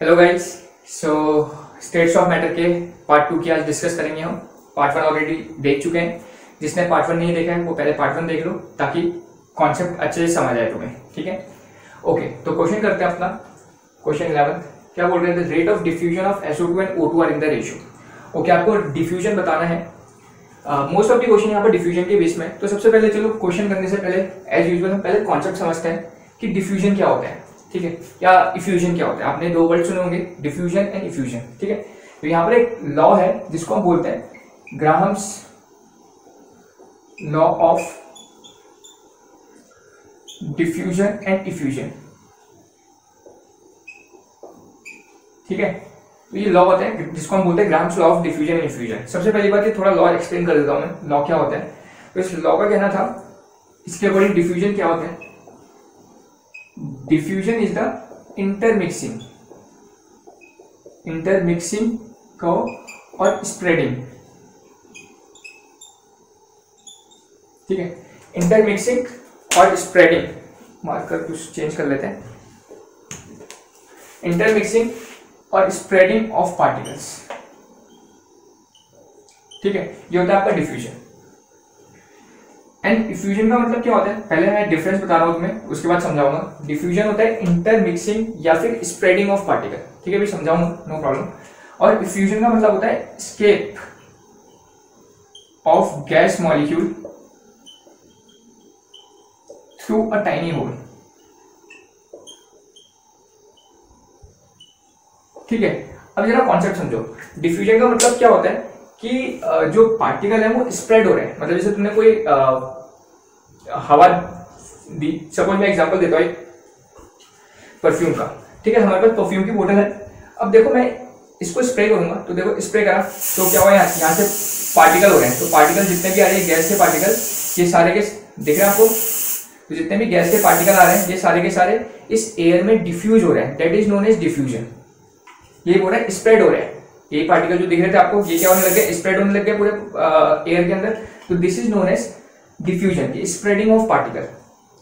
Hello guys. So states of matter के part 2 की आज डिस्कस करेंगे हम। पार्ट 1 ऑलरेडी देख चुके हैं। जिसने पार्ट 1 नहीं देखा है वो पहले पार्ट 1 देख लो ताकि कॉन्सेप्ट अच्छे से समझ आए तुम्हें। ठीक है, ओके। तो क्वेश्चन करते हैं अपना। क्वेश्चन 11 क्या बोल रहे थे? Rate of diffusion of SO2 and O2 are in the ratio. Okay, आपको डिफ्यूजन बताना है। मोस्ट ऑफ द क्वेश्चन यहाँ पर डिफ्यूजन के बेस में। तो सबसे पहले चलो क्वेश्चन करने से पहले एज यूजुअल हम पहले कॉन्सेप्ट समझते हैं कि डिफ्यूजन क्या होता है। ठीक है, या इफ्यूजन क्या होता है। आपने दो वर्ड सुने होंगे, डिफ्यूजन एंड इफ्यूजन। ठीक है, तो यहाँ पर एक लॉ है जिसको हम बोलते हैं Graham's law of diffusion and effusion. ठीक है, तो ये लॉ होता है जिसको हम बोलते हैं Graham's law of diffusion and effusion. सबसे पहली बात ये थोड़ा लॉ एक्सप्लेन कर देता हूं मैं, लॉ क्या होता है। तो इस लॉ का कहना था, इसके अकॉर्डिंग डिफ्यूजन क्या होता है? डिफ्यूजन इज द इंटरमिक्सिंग को और स्प्रेडिंग। ठीक है, इंटरमिक्सिंग और स्प्रेडिंग, मार्कर कुछ चेंज कर लेते हैं। इंटरमिक्सिंग और स्प्रेडिंग ऑफ पार्टिकल्स। ठीक है, ये होता है आपका डिफ्यूजन। एंड इफ्यूजन का मतलब क्या होता है? पहले मैं डिफरेंस बता रहा हूं तुम्हें, उसके बाद समझाऊंगा। डिफ्यूजन होता है इंटरमिक्सिंग या फिर स्प्रेडिंग ऑफ पार्टिकल। ठीक है, भी समझाऊंगा, नो प्रॉब्लम। और इफ्यूजन का मतलब होता है escape of gas molecule through a tiny hole. ठीक है, अब जरा कॉन्सेप्ट समझो। डिफ्यूजन का मतलब क्या होता है कि जो पार्टिकल है वो स्प्रेड हो रहे हैं। मतलब जैसे तुमने कोई हवा दी, सपोज मैं एग्जांपल देता हूं परफ्यूम का। ठीक है, हमारे पास परफ्यूम की बोतल है। अब देखो मैं इसको स्प्रे करूंगा, तो देखो स्प्रे करा तो क्या हुआ, यहाँ से पार्टिकल हो रहे हैं। तो पार्टिकल जितने भी आ रहे हैं गैस के पार्टिकल, ये सारे के दिख रहे हैं आपको। तो जितने भी गैस के पार्टिकल आ रहे हैं ये सारे के सारे इस एयर में डिफ्यूज हो रहे हैं। That is known as diffusion. ये बोल रहा है स्प्रेड हो रहे हैं। ये पार्टिकल जो दिख रहे थे आपको, ये क्या होने लग गया? स्प्रेड होने लग गया पूरे एयर के अंदर। तो this is known as diffusion, spreading of particle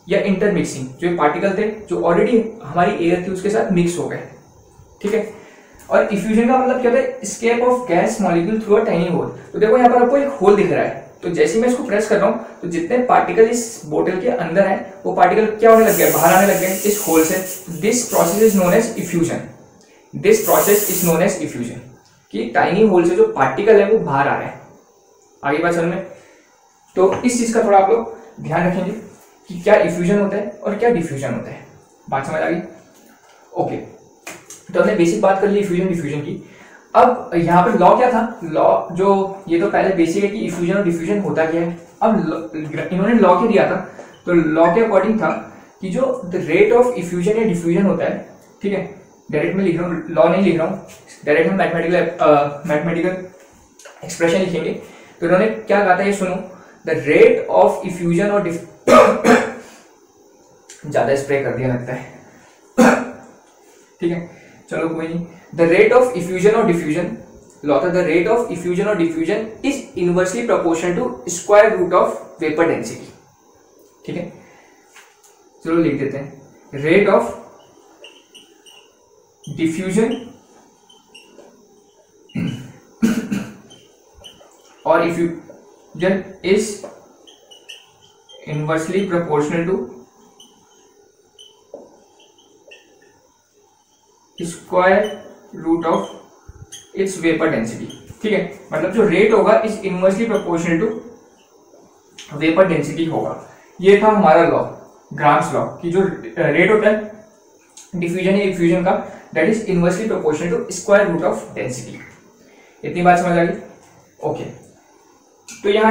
या इंटरमिक्सिंग। जो पार्टिकल थे जो ऑलरेडी हमारी एयर थी उसके साथ मिक्स हो गए। ठीक है, और इफ्यूजन का मतलब क्या होता है? Escape of gas molecule through a tiny hole. तो देखो यहाँ पर आपको एक होल दिख रहा है। तो जैसे ही मैं इसको प्रेस कर रहा हूँ तो जितने पार्टिकल इस बोतल के अंदर है वो पार्टिकल क्या होने लग गए? बाहर आने लग गए इस होल से। This process is known as effusion. This process is known as effusion, कि टाइनी होल से जो पार्टिकल है वो बाहर आ रहे हैं। आगे बात समझ में? तो इस चीज का थोड़ा आप लोग ध्यान रखेंगे कि क्या इफ्यूजन होता है और क्या डिफ्यूजन होता है। बात समझ आ गई? ओके, तो हमने बेसिक बात कर ली इफ्यूजन डिफ्यूजन की। अब यहाँ पर लॉ क्या था? लॉ जो ये तो पहले बेसिक है कि इफ्यूजन और डिफ्यूजन होता क्या है। अब इन्होंने लॉ क्या दिया था? तो लॉ के अकॉर्डिंग था कि जो द रेट ऑफ इफ्यूजन या डिफ्यूजन होता है, ठीक है, डायरेक्ट में लिख रहा हूँ, लॉ नहीं लिख रहा हूँ, डायरेक्ट हम मैथमेटिकल एक्सप्रेशन लिखेंगे। तो इन्होंने क्या कहा था ये सुनो। द रेट ऑफ इफ्यूजन और ज्यादा स्प्रे कर दिया लगता है। ठीक है, चलो कोई नहीं। द रेट ऑफ इफ्यूजन और डिफ्यूजन, लॉ था द रेट ऑफ इफ्यूजन और diffusion is inversely proportional to square root of vapour density. ठीक है, चलो लिख देते हैं। रेट ऑफ डिफ्यूजन और effusion is inversely proportional to square root of its vapour density. ठीक है, मतलब जो रेट होगा is inversely proportional to vapour density होगा। ये था हमारा लॉ, ग्राम्स लॉ, कि जो रेट होता है डिफ्यूजन या इफ्यूजन का, that is inversely proportional to square root of density. इतनी बात समझ आ गई? ओके, तो यहां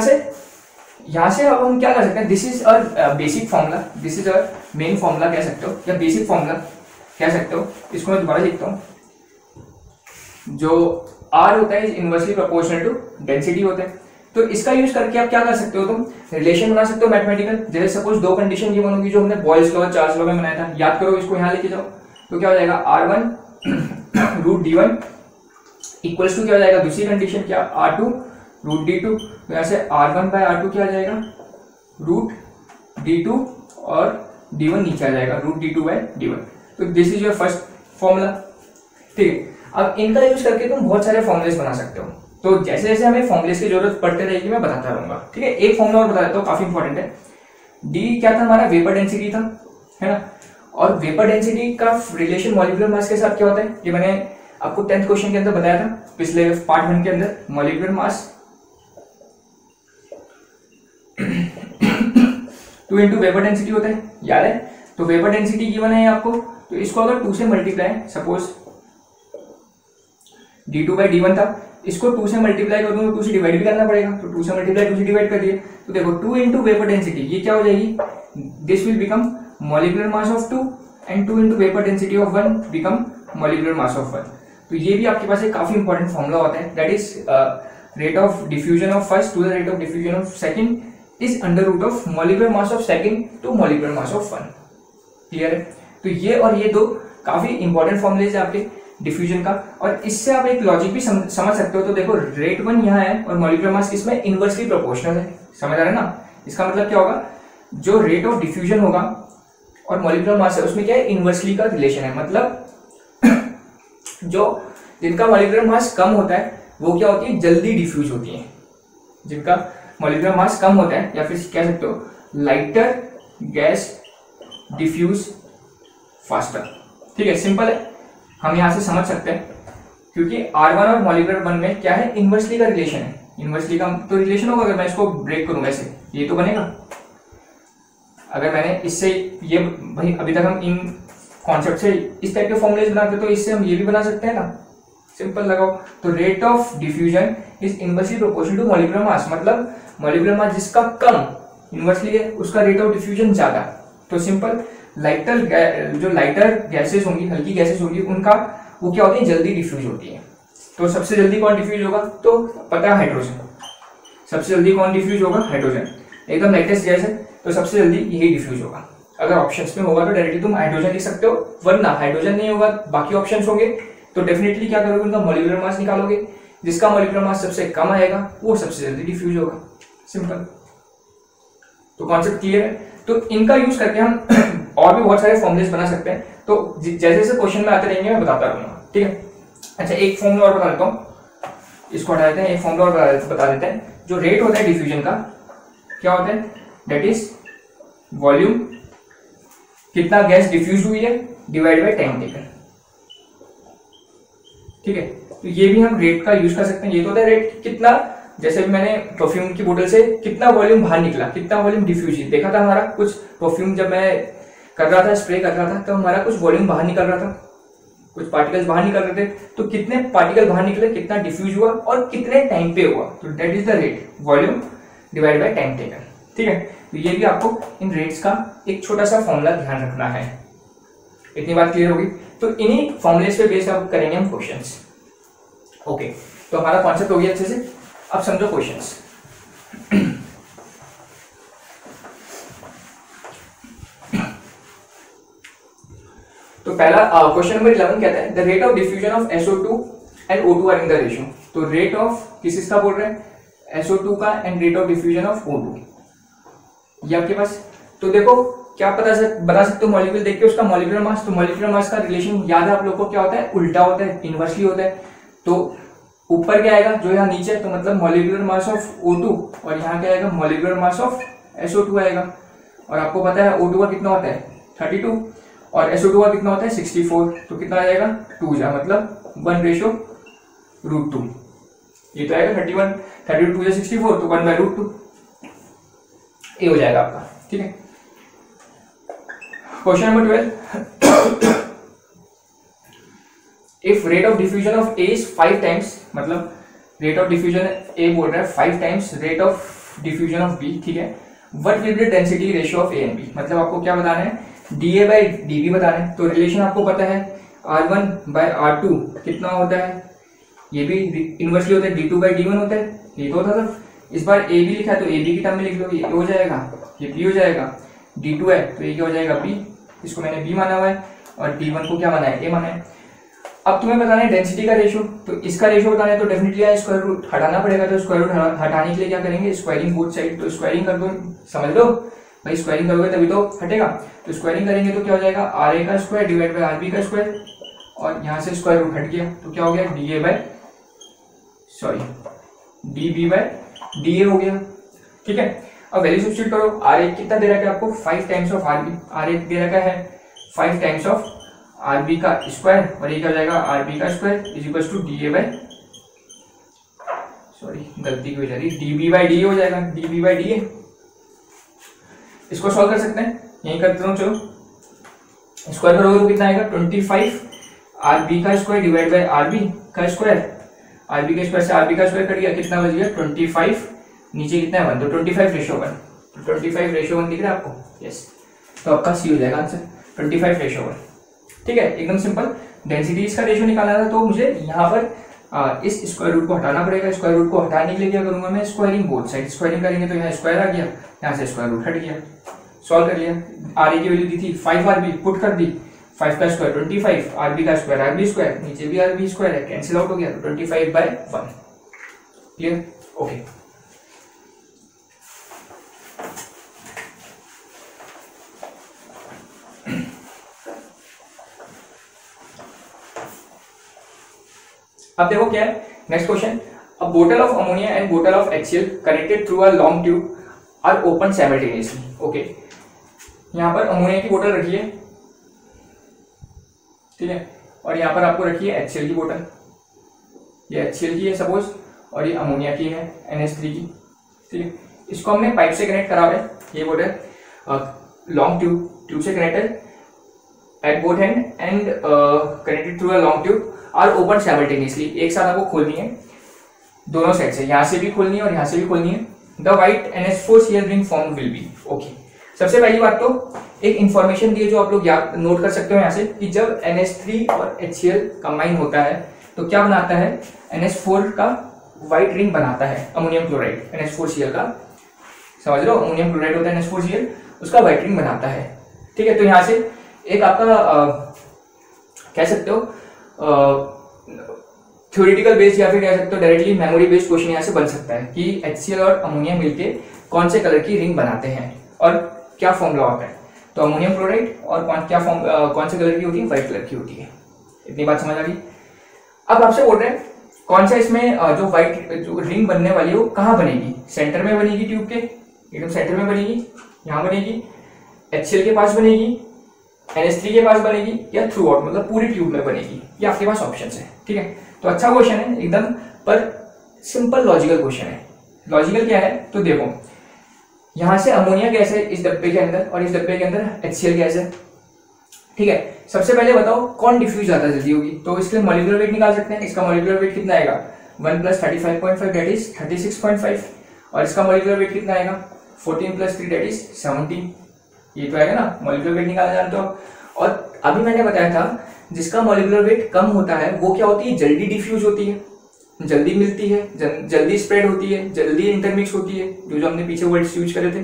से अब हम क्या कर सकते हैं? This is a basic formula, this is a main formula कह सकते हो या बेसिक फॉर्मूला कह सकते हो। इसको मैं दोबारा लिखता हूं। जो R होता है is inversely proportional to density होता है। तो इसका यूज करके आप क्या कर सकते हो? तुम रिलेशन बना सकते हो मैथमेटिकल। जैसे सपोज दो कंडीशन ये बनोगी जो हमने बॉयल्स लॉ, चार्ल्स लॉ में बनाया था, याद करो, इसको यहां लेके जाओ। तो क्या हो जाएगा? R1 root D1 equals to क्या हो जाएगा? दूसरी कंडीशन क्या? R2 root D2। तो यहाँ से R1 बाय R2 क्या आ जाएगा? रूट D2 और D1 नीचे आ जाएगा, रूट D2 बाय D1। तो this is your first formula. ठीक है। अब इनका यूज करके तुम बहुत सारे फॉर्मुलेस बना सकते हो। तो जैसे जैसे हमें फॉर्मुलेस की जरूरत पड़ती रहेगी मैं बताता रहूंगा, ठीक है। एक फॉर्मुला और बता देता हूँ, काफी इंपॉर्टेंट है। डी क्या था हमारा, वेपर डेंसिटी था, है ना। और वेपर डेंसिटी का रिलेशन मॉलिक्यूलर मास के साथ क्या होता है, ये मैंने आपको 10th क्वेश्चन के अंदर बताया था पिछले पार्ट 1 के अंदर। Molecular mass 2 into vapour density होता है, याद है। तो वेपर डेंसिटी गिवन है आपको, तो इसको अगर 2 से मल्टीप्लाई, सपोज d2/d1 था, इसको 2 से मल्टीप्लाई कर दूं तो 2 से डिवाइड भी करना पड़ेगा, तो 2 से मल्टीप्लाई 2 से डिवाइड कर दिए, तो देखो 2 इंटू वेपर डेंसिटी, ये क्या हो जाएगी, this will become molecular mass of 2 and 2 into vapour density of 1 become molecular mass of 1। तो ये भी आपके पास एक काफी इंपॉर्टेंट फॉर्मूला होता है, that is rate of diffusion of first to the rate of diffusion of second is under root of molecular mass of second to molecular mass of 1। Clear है। तो ये और ये दो काफी इंपॉर्टेंट फॉर्मुलेज है आपके डिफ्यूजन का, और इससे आप एक लॉजिक भी समझ सकते हो। तो देखो रेट 1 यहाँ है और मॉलिक्यूलर मास इसमें इनवर्सली प्रोपोर्शनल है, समझ आ रहा है ना। इसका मतलब क्या होगा, जो रेट ऑफ डिफ्यूजन होगा और मॉलिक्यूलर मास है उसमें क्या है, इनवर्सली का रिलेशन है। मतलब जो जिनका मॉलिक्यूलर मास कम होता है वो क्या होती है, जल्दी डिफ्यूज होती है। जिनका मॉलिक्यूलर मास कम होता है, या फिर कह सकते हो लाइटर गैस डिफ्यूज फास्टर। ठीक है, सिंपल है, हम यहां से समझ सकते हैं, क्योंकि R1 और मॉलिक्यूलर 1 में क्या है, इनवर्सली का रिलेशन है। इनवर्सली का तो रिलेशन होगा, अगर मैं इसको ब्रेक करूं वैसे ये तो बनेगा। अगर मैंने इससे ये, भाई अभी तक हम इन कॉन्सेप्ट से इस टाइप के फॉर्मुलेज बनाते, तो इससे हम ये भी बना सकते हैं ना, सिंपल लगाओ। तो rate of diffusion is inversely proportional to molecular mass, मतलब मॉलिक्यूलर मास जिसका कम इनवर्सली है उसका रेट ऑफ डिफ्यूजन ज्यादा। तो सिंपल जो लाइटर गैसेस होंगी, हल्की गैसेस होंगी, उनका वो क्या होती है, जल्दी डिफ्यूज होती है। तो सबसे जल्दी कौन डिफ्यूज होगा, तो पता है हाइड्रोजन। सबसे जल्दी कौन डिफ्यूज होगा, हाइड्रोजन। एकदम लाइटेस्ट गैस है तो सबसे जल्दी यही डिफ्यूज होगा। अगर ऑप्शंस में होगा तो डायरेक्टली तुम हाइड्रोजन लिख सकते हो, वरना हाइड्रोजन नहीं होगा, बाकी ऑप्शंस होंगे तो डेफिनेटली क्या करोगे, उनका मॉलिक्यूलर मास निकालोगे। जिसका मॉलिक्यूलर मास सबसे कम आएगा वो सबसे जल्दी डिफ्यूज होगा, सिंपल। तो कॉन्सेप्ट क्लियर है। तो इनका यूज करके हम और भी बहुत सारे फॉर्मुलेस बना सकते हैं। तो जैसे जैसे क्वेश्चन में आते रहेंगे मैं बताता रहूंगा, ठीक है। अच्छा, एक फॉर्मुला और बता देता हूँ, इसको हटा देते हैं। एक फॉर्मुला और बता देते हैं, जो रेट होता है डिफ्यूजन का क्या होता है, दैट इज वॉल्यूम, कितना गैस डिफ्यूज हुई है डिवाइड बाय टाइम टेकन। ठीक है, तो ये भी हम रेट का यूज कर सकते हैं। ये तो होता है रेट, कितना, जैसे भी मैंने परफ्यूम की बोतल से कितना वॉल्यूम बाहर निकला, कितना वॉल्यूम डिफ्यूज देखा था हमारा। कुछ परफ्यूम जब मैं कर रहा था, स्प्रे कर रहा था, तो हमारा कुछ वॉल्यूम बाहर निकल रहा था, कुछ पार्टिकल्स बाहर निकल रहे थे। तो कितने पार्टिकल बाहर निकले, कितना डिफ्यूज हुआ और कितने टाइम पे हुआ, तो that is the rate, volume divide by time taken. ठीक है, तो ये भी आपको इन रेट्स का एक छोटा सा फॉर्मूला ध्यान रखना है। इतनी बात क्लियर होगी। तो इन्हीं फॉर्मुलेस पे बेस्ड आप करेंगे हम क्वेश्चंस। ओके, तो हमारा कॉन्सेप्ट हो गया अच्छे से। अब समझो क्वेश्चंस। तो पहला क्वेश्चन नंबर 11 कहता है, the rate of diffusion of SO2 and O2 are in the ratio. तो रेट ऑफ किसका बोल रहे हैं, SO2 का, and rate of diffusion of O2 ये आपके पास। तो देखो क्या बता सकते हो मॉलिक्यूल देख के उसका मॉलिक्यूलर मास। तो मॉलिक्यूलर मास का रिलेशन याद है आप लोगों को, क्या होता है, उल्टा होता है, इनवर्सली होता है। तो ऊपर क्या आएगा, जो यहाँ नीचे, तो मतलब मॉलिक्यूलर मास ऑफ O2, और यहाँ क्या आएगा, मॉलिक्यूलर मास ऑफ SO2 आएगा। और आपको पता है O2 का कितना होता है 32, और SO2 का कितना होता है 64। तो कितना आ जाएगा 2 जा, मतलब 1/√2। ये तो आएगा 31, 32 या 64, तो 1/√2 ये हो जाएगा आपका। ठीक है, question number 12, if rate of diffusion of A is 5 times, मतलब रेट ऑफ डिफ्यूजन A बोल रहा है 5 times rate of diffusion of B। ठीक है, what will be density ratio of A and B, मतलब आपको क्या बताना है, DA/dB बताना है। तो रिलेशन आपको पता है, R1/R2 कितना होता है, ये भी इनवर्सली होता है, D2/D1 होता है, ये तो होता था। इस बार A भी लिखा है तो AB की टर्म में लिख लो, ये हो जाएगा, ये B हो जाएगा। D2 है तो ये क्या हो जाएगा B, इसको मैंने B माना हुआ है, और D1 को क्या माना है, A माना है। अब तुम्हें बताना है डेंसिटी का रेशियो, तो इसका रेशियो बताना है तो डेफिनेटली यहाँ स्क्वायर रूट हटाना पड़ेगा। तो स्क्वायर रूट हटाने के लिए क्या करेंगे, स्क्वायरिंग बोथ साइड। तो स्क्वायरिंग कर दो, समझ लो भाई, स्क्वायरिंग करोगे तभी तो हटेगा। तो स्क्वायरिंग करेंगे तो क्या हो जाएगा, RA का स्क्वायर डिवाइड बाय RB का स्क्वायर, और यहाँ से स्क्वायर रूट हट गया तो क्या हो गया D B by D A हो गया। ठीक है, अब वैल्यू सब्स्टिट्यूट करो। आर ए कितना दे रखा है आपको 5 times of R B, R A दे रखा है 5 टाइम्स ऑफ आर बी का स्क्वायर और ये क्या हो जाएगा आर बी का स्क्वायर is equal to D A by गलती की हो जा रही D B by D A हो जाएगा, डी बी बाई डी ए। इसको सॉल्व कर सकते हैं, यही करते हूँ। चलो स्क्वायर करोगे तो कितना आएगा 25 आर बी का square divide by R B का स्क्वायर, आर बी के स्क्वायर से आर बी का स्क्वायर कट गया, कितना बच गया 25, नीचे कितना है 1 तो 25/1, तो 25/1 दिख रहा है आपको, यस। तो आपका सी हो जाएगा आंसर 25/1। ठीक है, एकदम सिंपल। डेंसिटी इसका रेशियो निकालना था तो मुझे यहाँ पर इस स्क्वायर रूट को हटाना पड़ेगा। स्क्वायर रूट को हटाने के लिए क्या करूंगा मैं स्क्वायरिंग बोथ साइड, स्क्वायरिंग करेंगे तो यहाँ स्क्वायर आ गया, यहाँ से स्क्वायर रूट हट गया, सॉल्व कर लिया। आर ए की वैल्यू दी थी 5 आर बी, पुट कर दी 5 का स्क्वायर 25, आर बी का स्क्वायर आर बी स्क्वायर, नीचे भी आर बी स्क्वायर है, कैंसिल आउट हो गया तो 25/1। Clear, okay. अब देखो क्या है नेक्स्ट क्वेश्चन। अ बोतल ऑफ अमोनिया एंड बोतल of HCl connected through a long tube are open simultaneously. Okay, यहां पर अमोनिया की बोतल रखी है, ठीक है, और यहां पर आपको रखी है HCl की बोतल, ये HCl की है सपोज और ये अमोनिया की है NH3 की। ठीक है, इसको हमने पाइप से कनेक्ट करा है, ये बोतल लॉन्ग ट्यूब से connected at both end end connected through a long tube are open simultaneously. एक साथ आपको खोलनी है दोनों साइड से, यहां से भी खोलनी है और यहां से भी खोलनी है। The white NH4Cl ring form will be. Okay, सबसे पहली बात तो एक इंफॉर्मेशन दी है जो आप लोग याद नोट कर सकते हो यहाँ से कि जब NH3 और HCl कंबाइन होता है तो क्या बनाता है NH4 का व्हाइट रिंग बनाता है, अमोनियम क्लोराइड NH4Cl का, समझ लो अमोनियम क्लोराइड होता है NH4Cl, उसका व्हाइट रिंग बनाता है। ठीक है, तो यहाँ से एक आपका कह सकते हो थ्योरेटिकल बेस्ड या फिर कह सकते हो डायरेक्टली मेमोरी बेस्ड क्वेश्चन यहाँ से बन सकता है कि HCl और अमोनिया मिलके कौन से कलर की रिंग बनाते हैं और क्या फॉर्मूला होता है। तो अमोनियम क्लोराइड और कौन से कलर की होती है, व्हाइट कलर की होती है। इतनी बात समझ आ गई। अब आपसे बोल रहे हैं कौन सा इसमें जो व्हाइट जो रिंग बनने वाली है वो कहाँ बनेगी, सेंटर में बनेगी, ट्यूब के एकदम सेंटर में बनेगी, यहाँ बनेगी, HCl के पास बनेगी, NH3 के पास बनेगी, या थ्रू आउट मतलब पूरी ट्यूब में बनेगी, ये आपके पास ऑप्शन है। ठीक है, तो अच्छा क्वेश्चन है एकदम, पर सिंपल लॉजिकल क्वेश्चन है। लॉजिकल क्या है तो देखो, यहां से अमोनिया गैस है इस डब्बे के अंदर और इस डब्बे के अंदर HCl गैस है। ठीक है, सबसे पहले बताओ कौन डिफ्यूज ज्यादा जल्दी होगी, तो इसके लिए मॉलिक्यूलर वेट निकाल सकते हैं। इसका मॉलिक्यूलर वेट कितना आएगा 1 + 35.5 दैट इज 36.5, और इसका मॉलिक्यूलर वेट कितना आएगा 14 + 3 दैट इज 17। ये तो आएगा ना, मॉलिक्यूलर वेट निकाला जानते हो। और अभी मैंने बताया था जिसका मॉलिक्यूलर वेट कम होता है वो क्या होती है, जल्दी डिफ्यूज होती है, जल्दी मिलती है, जल्दी स्प्रेड होती है, जल्दी इंटरमिक्स होती है, जो हमने पीछे वर्ड्स यूज करे थे।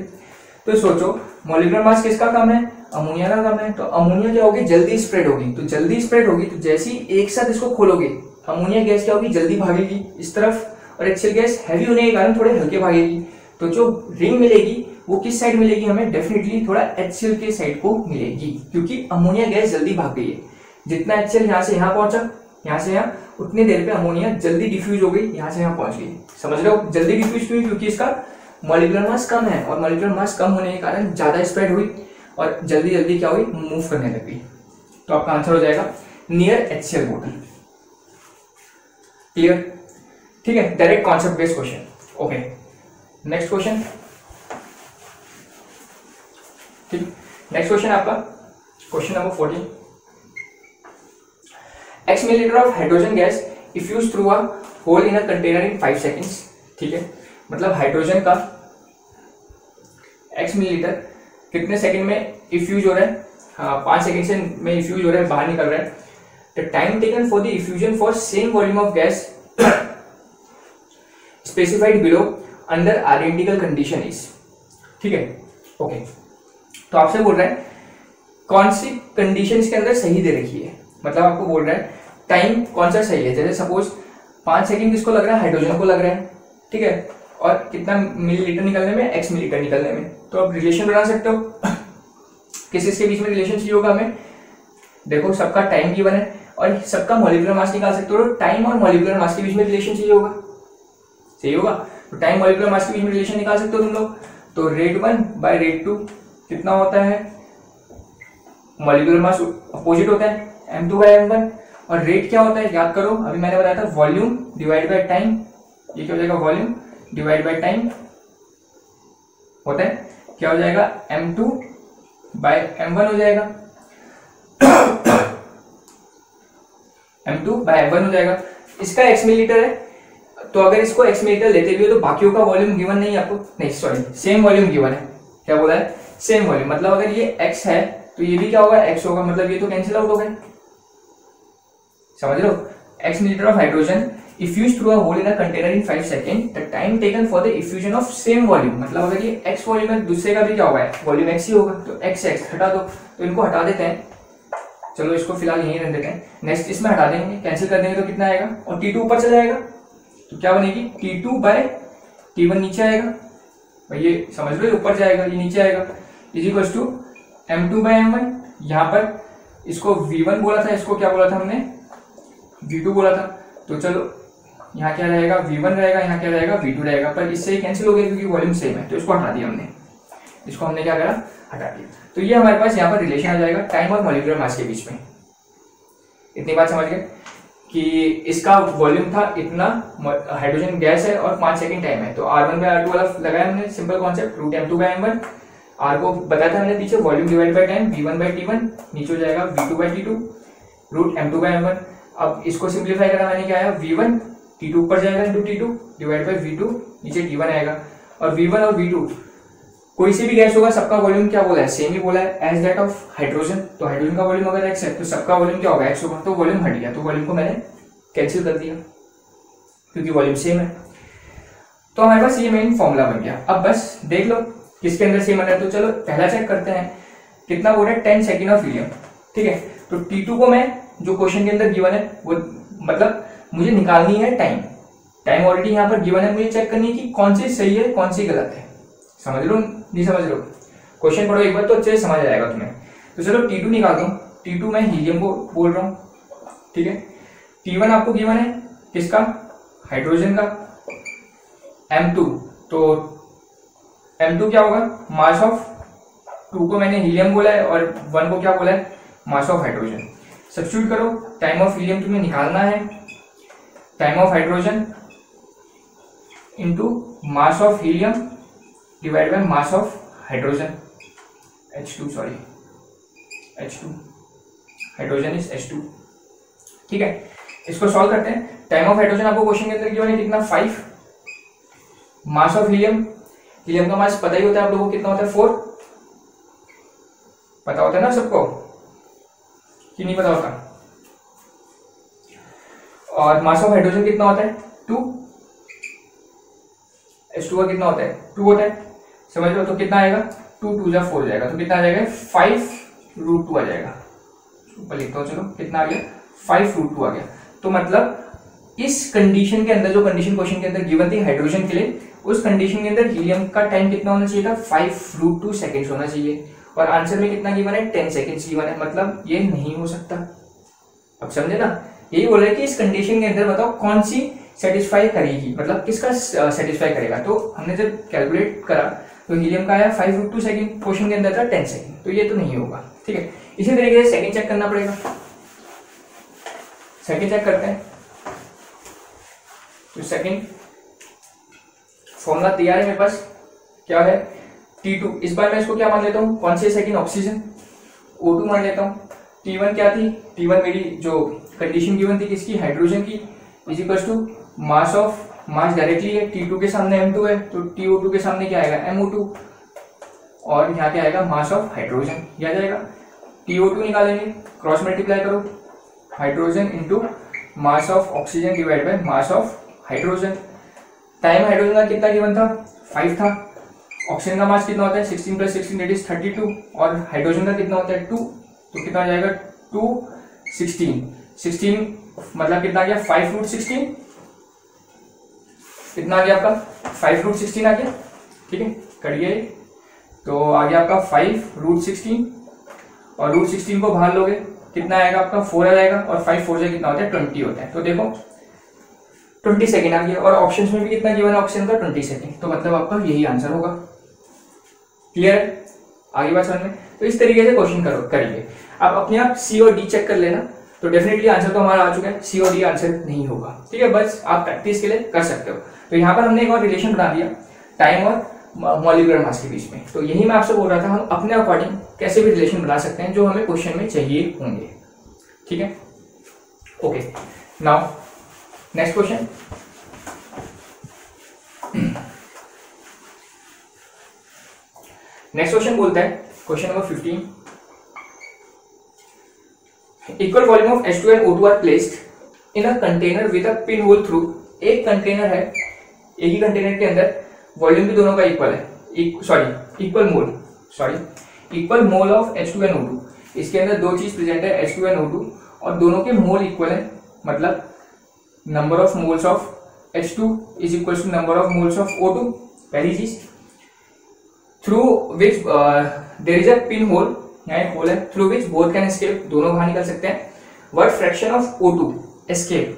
तो सोचो मॉलिक्यूलर मास किसका कम है, अमोनिया का कम है, तो अमोनिया क्या होगी जल्दी स्प्रेड होगी, तो जल्दी स्प्रेड होगी तो जैसे ही एक साथ इसको खोलोगे अमोनिया गैस क्या होगी जल्दी भागेगी इस तरफ, और HCl गैस हैवी होने के कारण थोड़े हल्के भागेगी। तो जो रिंग मिलेगी वो किस साइड मिलेगी हमें, डेफिनेटली थोड़ा HCl के साइड को मिलेगी, क्योंकि अमोनिया गैस जल्दी भाग गई है। जितना HCl यहाँ से यहाँ पहुंचा, यहाँ से यहाँ, उतनी देर पे अमोनिया जल्दी डिफ्यूज हो गई, यहाँ से यहाँ पहुंच गई। समझ रहे हो, जल्दी डिफ्यूज क्यों, क्योंकि इसका मॉलिक्यूलर मास कम है, और मॉलिक्यूलर मास कम होने के कारण ज्यादा स्प्रेड हुई और जल्दी जल्दी क्या हुई मूव करने लगी। तो आपका आंसर हो जाएगा नियर HCl बोतल। क्लियर, ठीक है, direct concept based question. Okay, next question. ठीक, नेक्स्ट क्वेश्चन आपका question number 14। X milliliter of hydrogen gas diffused through a hole in a container in 5 seconds। ठीक है, मतलब हाइड्रोजन का X मिलीलीटर कितने सेकंड में इफ्यूज हो रहा है, 5 सेकंड से में इफ्यूज हो रहा है, बाहर निकल रहा है। The time taken for the effusion for same volume of gas specified below under identical condition is. ठीक है, ओके, तो आपसे बोल रहा है कौन सी कंडीशन के अंदर सही दे रखी है, मतलब आपको बोल रहा है टाइम कौन सा सही है। जैसे सपोज 5 सेकंड किसको लग रहा है, हाइड्रोजन को लग रहा है, ठीक है, और कितना मिलीलीटर निकलने में, X मिलीलीटर निकलने में। तो आप रिलेशन बना सकते हो किस के बीच में रिलेशन चाहिए होगा हमें, देखो सबका टाइम गिवन है और सबका मॉलिक्यूलर मास निकाल सकते हो, टाइम और मॉलिक्यूलर मास के बीच में रिलेशन चाहिए होगा, सही होगा। तो टाइम मॉलिक्यूलर मास के बीच में रिलेशन निकाल सकते हो तुम लोग। तो रेट 1 बाय रेट 2 कितना होता है, मॉलिक्यूलर मास अपोजिट होता है m2 बाय m1, और रेट क्या होता है याद करो, अभी मैंने बताया था वॉल्यूम डिवाइड बाय टाइम, ये क्या हो जाएगा वॉल्यूम डिवाइड बाय टाइम होता है, क्या हो जाएगा m2 बाय m1 हो जाएगा m2 बाय m1 हो जाएगा। इसका x मिलीलीटर है, तो अगर इसको x मिलीलीटर लेते भी हो तो बाकियों का वॉल्यूम गिवन नहीं आपको, नहीं सॉरी सेम वॉल्यूम गिवन है, क्या बोला है सेम वॉल्यूम, मतलब अगर ये x है तो ये भी क्या होगा x होगा, मतलब ये तो कैंसिल आउट हो गए, समझ लो। x millilitre of hydrogen effuse through a hole in a container in 5 second, the time taken for the effusion of same volume, मतलब अगर ये x वॉल्यूम है दूसरे का भी क्या होगा वॉल्यूम x ही होगा, तो x हटा दो, तो इनको हटा देते हैं, चलो इसको फिलहाल यहीं रख देते हैं। नेक्स्ट इसमें हटा देंगे, कैंसिल कर देंगे तो कितना आएगा, और T2 ऊपर चला जाएगा तो क्या बनेगी T2 बाय T1 नीचे आएगा, भाई ये समझ लो, ये ऊपर जाएगा ये नीचे आएगा, is equal to m2 by m1, यहाँ पर इसको v1 बोला था, इसको क्या बोला था हमने v2 बोला था, तो चलो यहाँ क्या रहेगा v1 रहेगा, यहाँ क्या रहेगा v2 रहेगा, पर इससे ही कैंसिल हो गया क्योंकि वॉल्यूम सेम है, तो इसको हटा दिया हमने, इसको हमने क्या करा हटा दिया, तो ये हमारे पास यहाँ पर रिलेशन आ जाएगा टाइम और मॉलिक्यूलर मास के बीच में। इतनी बात समझ गए कि इसका वॉल्यूम था इतना, हाइड्रोजन गैस है और 5 सेकंड टाइम है, तो R1 बाय R2 वाला लगाया हमने, simple concept, root m2 by m1, R को बताया था हमने पीछे volume divide by time, v1 by t1 नीचे हो जाएगा v2 bye t2, root m2 by m1। अब इसको सिंप्लीफाई करा मैंने, क्या आया v1 t2 ऊपर जाएगा into t2 divide by v2 नीचे t1 आएगा, और v1 और v2 कोई से भी गैस होगा सबका वॉल्यूम क्या बोला है सेम ही बोला है एज दैट ऑफ हाइड्रोजन, तो हाइड्रोजन का वॉल्यूम अगर x है तो सबका वॉल्यूम क्या होगा x होगा, तो वॉल्यूम हट गया, तो वॉल्यूम को मैंने कैंसिल कर दिया क्योंकि वॉल्यूम सेम है। तो हमारे पास ये मेन फॉर्मूला बन गया। अब बस देख लो किसके अंदर सेम है, तो चलो पहला चेक करते हैं, कितना बोल रहा है 10 सेकेंड ऑफ हीलियम, ठीक है। तो T2 को मैं जो क्वेश्चन के अंदर गिवन है वो मतलब मुझे निकालनी है टाइम, टाइम ऑलरेडी यहाँ पर गिवन है, मुझे चेक करनी है कि कौन सी सही है कौन सी गलत है, समझ लो नहीं समझ लो, क्वेश्चन पढ़ो एक बार तो अच्छे से समझ आएगा तुम्हें। तो चलो T2 निकाल दो, T2 मैं हीलियम को बोल रहा हूँ, ठीक है। T1 आपको गिवन है किसका हाइड्रोजन का, M2, तो M2 क्या होगा मास ऑफ 2 को मैंने हीलियम बोला है और 1 को क्या बोला है मास ऑफ हाइड्रोजन। सब्स्टिट्यूट करो, टाइम ऑफ हीलियम तुम्हें निकालना है, time of hydrogen into mass of helium divide by mass of hydrogen, H2 sorry H2, hydrogen is H2, ठीक है। इसको सॉल्व करते हैं। टाइम ऑफ हाइड्रोजन आपको क्वेश्चन के अंदर गिवन है कितना 5, मास ऑफ हीलियम, हीलियम का मास पता ही होता है आप लोगों को कितना होता है 4, पता होता है ना सबको कि नहीं पता होता, और मास ऑफ हाइड्रोजन कितना होता है 2, H2 का कितना होता है 2 होता है, समझ लो। तो कितना आएगा 2 2 जा 4 हो जाएगा, तो कितना आ जाएगा 5√2 आ जाएगा, ऊपर लिखता हूँ, चलो कितना आ गया 5√2 आ गया। तो मतलब इस कंडीशन के अंदर, जो कंडीशन क्वेश्चन के अंदर गिवन थी हाइड्रोजन के लिए, उस कंडीशन के अंदर हीलियम का टाइम कितना होना चाहिए था 5√2 सेकेंड्स होना चाहिए, और आंसर में कितना गिवन है 10 सेकेंड्स गिवन है, मतलब ये नहीं हो सकता। अब समझे ना, यही बोल रहे हैं कि इस कंडीशन के अंदर बताओ कौन सी सेटिस्फाई करेगी, मतलब किसका सेटिस्फाई करेगा। तो हमने जब कैलकुलेट करा तो हीलियम का आया 5√2 सेकेंड, क्वेश्चन के अंदर था 10 सेकेंड, तो ये तो नहीं होगा, ठीक है। इसी तरीके से सेकेंड चेक करना पड़ेगा, सेकेंड चेक करते हैं। तो सेकेंड फॉर्मूला तैयार है मेरे पास, क्या है T2, इस बार मैं इसको क्या मान लेता हूँ कौन से सेकेंड ऑक्सीजन O2 मान लेता हूँ। T1 क्या थी, T1 मेरी जो कंडीशन गिवन थी किसकी हाइड्रोजन की, is equal to mass of, mass directly है T2 के सामने M2 है, तो TO2 के सामने क्या आएगा MO2, और यहाँ क्या आएगा मास ऑफ हाइड्रोजन, यह आ जाएगा TO2 निकालेंगे, क्रॉस मल्टीप्लाई करो, hydrogen into mass of oxygen divide by mass of hydrogen. Time hydrogen का कितना गिवन था 5 था, ऑक्सीजन का मास कितना होता है 16 + 16 दैट इज 32, और हाइड्रोजन का कितना होता है 2, तो कितना आ जाएगा 2 16 मतलब कितना आ गया 5√16, कितना आ गया आपका 5√16 आ गया, ठीक है कट गया, तो आ गया आपका 5√16, और √16 को बाहर लोगे कितना आएगा आपका 4 आ जाएगा, और 5 4 से कितना होता है 20 होता है। तो देखो 20 सेकेंड आ गया, और ऑप्शन में भी कितना गिवन है ऑप्शन का 20 सेकेंड, तो मतलब आपका यही आंसर होगा। क्लियर है, आगे बात समझ में। तो इस तरीके से क्वेश्चन करिए आप अपने आप सी और डी चेक कर लेना, तो डेफिनेटली आंसर तो हमारा आ चुका है, सी और डी आंसर नहीं होगा। ठीक है, बस आप प्रैक्टिस के लिए कर सकते हो। तो यहाँ पर हमने एक और रिलेशन बना दिया टाइम और मॉलिक्यूलर मास के बीच में, तो यही मैं आपसे बोल रहा था, हम अपने अकॉर्डिंग कैसे भी रिलेशन बना सकते हैं जो हमें क्वेश्चन में चाहिए होंगे। ठीक है, okay, now next question. Next question बोलता है, question number 15, equal volume of H2 and O2 are placed in a container with a pin hole through. एक कंटेनर है, एक ही कंटेनर के अंदर वॉल्यूम भी दोनों का इक्वल है, equal mole of H2 and O2। इसके अंदर दो चीज प्रेजेंट है, H2 and O2, और दोनों के मोल इक्वल है, मतलब number of moles of H2 is equal to number of moles of O2, पहली चीज। Through which there is a pin hole, यहाँ एक होल है, through which both can escape, दोनों बाहर निकल सकते हैं। What fraction of O2 escape.